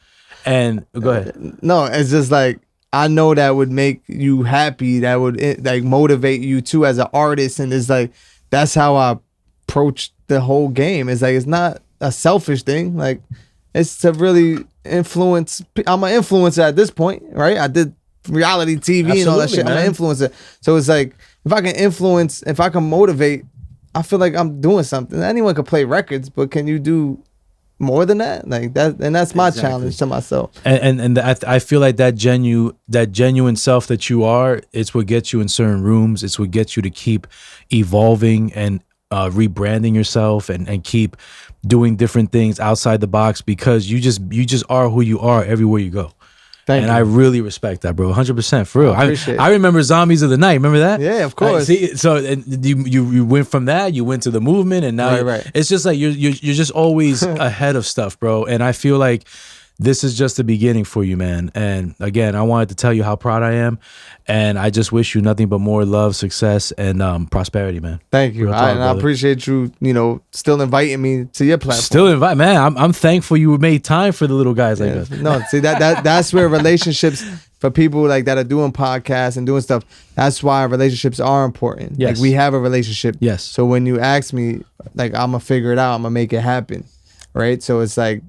S2: And go ahead.
S3: No, it's just like, I know that would make you happy. That would like motivate you too as an artist. And it's like, that's how I approach the whole game. It's like, it's not a selfish thing. Like, it's to really influence. I'm an influencer at this point, right? I did reality TV and all that
S2: Absolutely,
S3: shit.
S2: man.
S3: I'm an influencer. So it's like, if I can influence, if I can motivate, I feel like I'm doing something. Anyone can play records, but can you do more than that? Like that, and that's my challenge to myself.
S2: And I feel like that genuine self that you are, it's what gets you in certain rooms. It's what gets you to keep evolving and rebranding yourself and keep doing different things outside the box, because you just are who you are everywhere you go.
S3: Thank you.
S2: I really respect that, bro. 100% for real.
S3: I appreciate it.
S2: I remember Zombies of the Night. Remember that?
S3: Yeah, of course.
S2: See, so and you went from that, you went to the movement, and now
S3: Right.
S2: it's just like you're just always ahead of stuff, bro. And I feel like this is just the beginning for you, man. And again, I wanted to tell you how proud I am, and I just wish you nothing but more love, success, and prosperity, man.
S3: Thank you.
S2: Real talk,
S3: I
S2: brother.
S3: appreciate you, still inviting me to your platform.
S2: Still invite, man. I'm thankful you made time for the little guys like us.
S3: No, see that's where relationships for people like that are doing podcasts and doing stuff. That's why relationships are important.
S2: Yes.
S3: Like, we have a relationship.
S2: Yes.
S3: So when you ask me, like, I'm gonna figure it out. I'm gonna make it happen. Right. So it's like,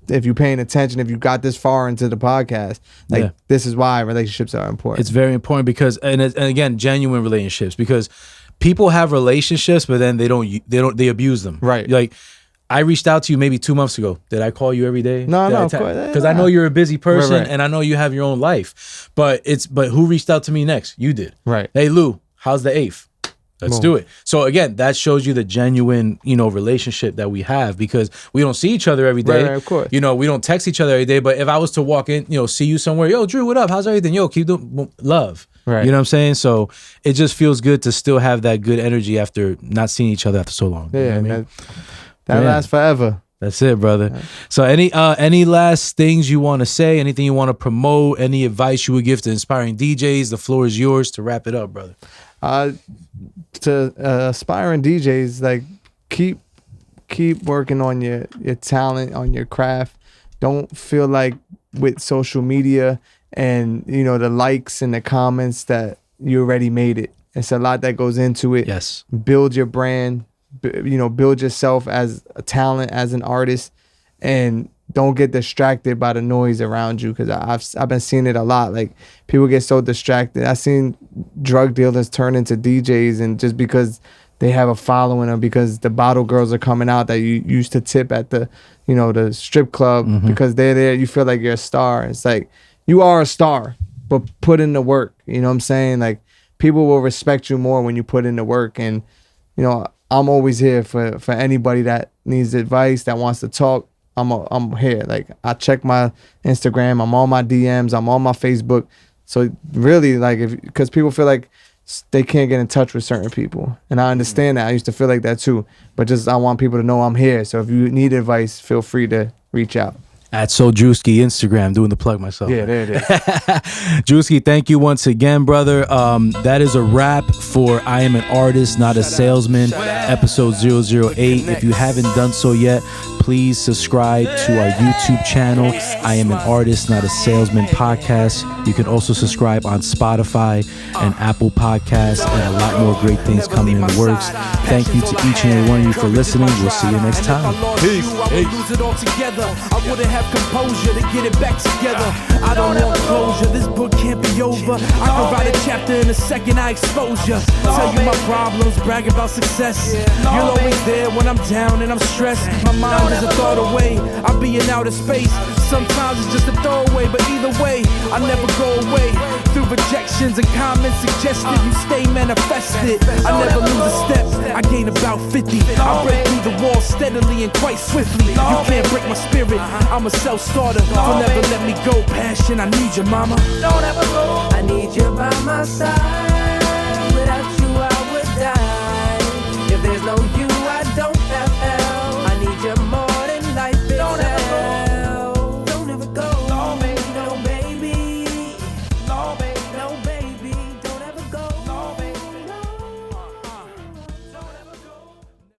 S3: if you're paying attention, if you got this far into the podcast, like,
S2: Yeah.
S3: this is why relationships are important.
S2: It's very important because, and again, genuine relationships, because people have relationships, but then they abuse them.
S3: Right.
S2: Like, I reached out to you maybe 2 months ago. Did I call you every day?
S3: No, of course.
S2: Because I know you're a busy person,
S3: Right.
S2: and I know you have your own life. But who reached out to me next? You did.
S3: Right.
S2: Hey Lou, how's the 8th? Let's do it. So again, that shows you the genuine, relationship that we have, because we don't see each other every day.
S3: Right, of course.
S2: We don't text each other every day. But if I was to walk in, see you somewhere, yo, Drew, what up? How's everything? Yo, keep doing love.
S3: Right.
S2: You know what I'm saying? So it just feels good to still have that good energy after not seeing each other after so long. You know
S3: Yeah,
S2: what I mean?
S3: that
S2: Yeah.
S3: lasts forever.
S2: That's it, brother. So any last things you want to say, anything you want to promote, any advice you would give to aspiring DJs, the floor is yours to wrap it up, brother.
S3: To aspiring DJs, like, keep working on your talent, on your craft. Don't feel like with social media and the likes and the comments that you already made it. It's a lot that goes into it.
S2: Yes.
S3: Build your brand, build yourself as a talent, as an artist, and don't get distracted by the noise around you, because I've been seeing it a lot. Like, people get so distracted. I've seen drug dealers turn into DJs, and just because they have a following, or because the bottle girls are coming out that you used to tip at the the strip club, because they're there, you feel like you're a star. It's like, you are a star, but put in the work. You know what I'm saying? Like, people will respect you more when you put in the work. And I'm always here for anybody that needs advice, that wants to talk. I'm here. Like I check my Instagram, I'm on my DMs, I'm on my Facebook. So really, like, because people feel like they can't get in touch with certain people, and I understand that. I used to feel like that too, but just I want people to know I'm here. So if you need advice, feel free to reach out.
S2: At Drewski Instagram, doing the plug myself.
S3: Yeah, there it is.
S2: Drewski, thank you once again, brother. That is a wrap for I Am an Artist, Not a Salesman, episode 008. If you haven't done so yet, please subscribe to our YouTube channel, I Am an Artist, Not a Salesman podcast. You can also subscribe on Spotify and Apple Podcasts, and a lot more great things coming in the works. Thank you to each and every one of you for listening. We'll see you next time.
S1: Peace. Lose it all together. I wouldn't have composure to get it back together. I don't want closure. This book can't be over. I can write a chapter in a second. I expose you. Tell you my problems, brag about success. You're always there when I'm down and I'm stressed. My mind is a thought away. I'll be in outer space. Sometimes it's just a throwaway, but either way, I never go away. Through rejections and comments suggested, you stay manifested. I never lose a step. I gain about 50. I break through the wall steadily and quite swiftly. You can't break my spirit. I'm a self-starter. Don't ever let me go. Passion, I need you, mama.
S5: Don't ever go. I need you by my side.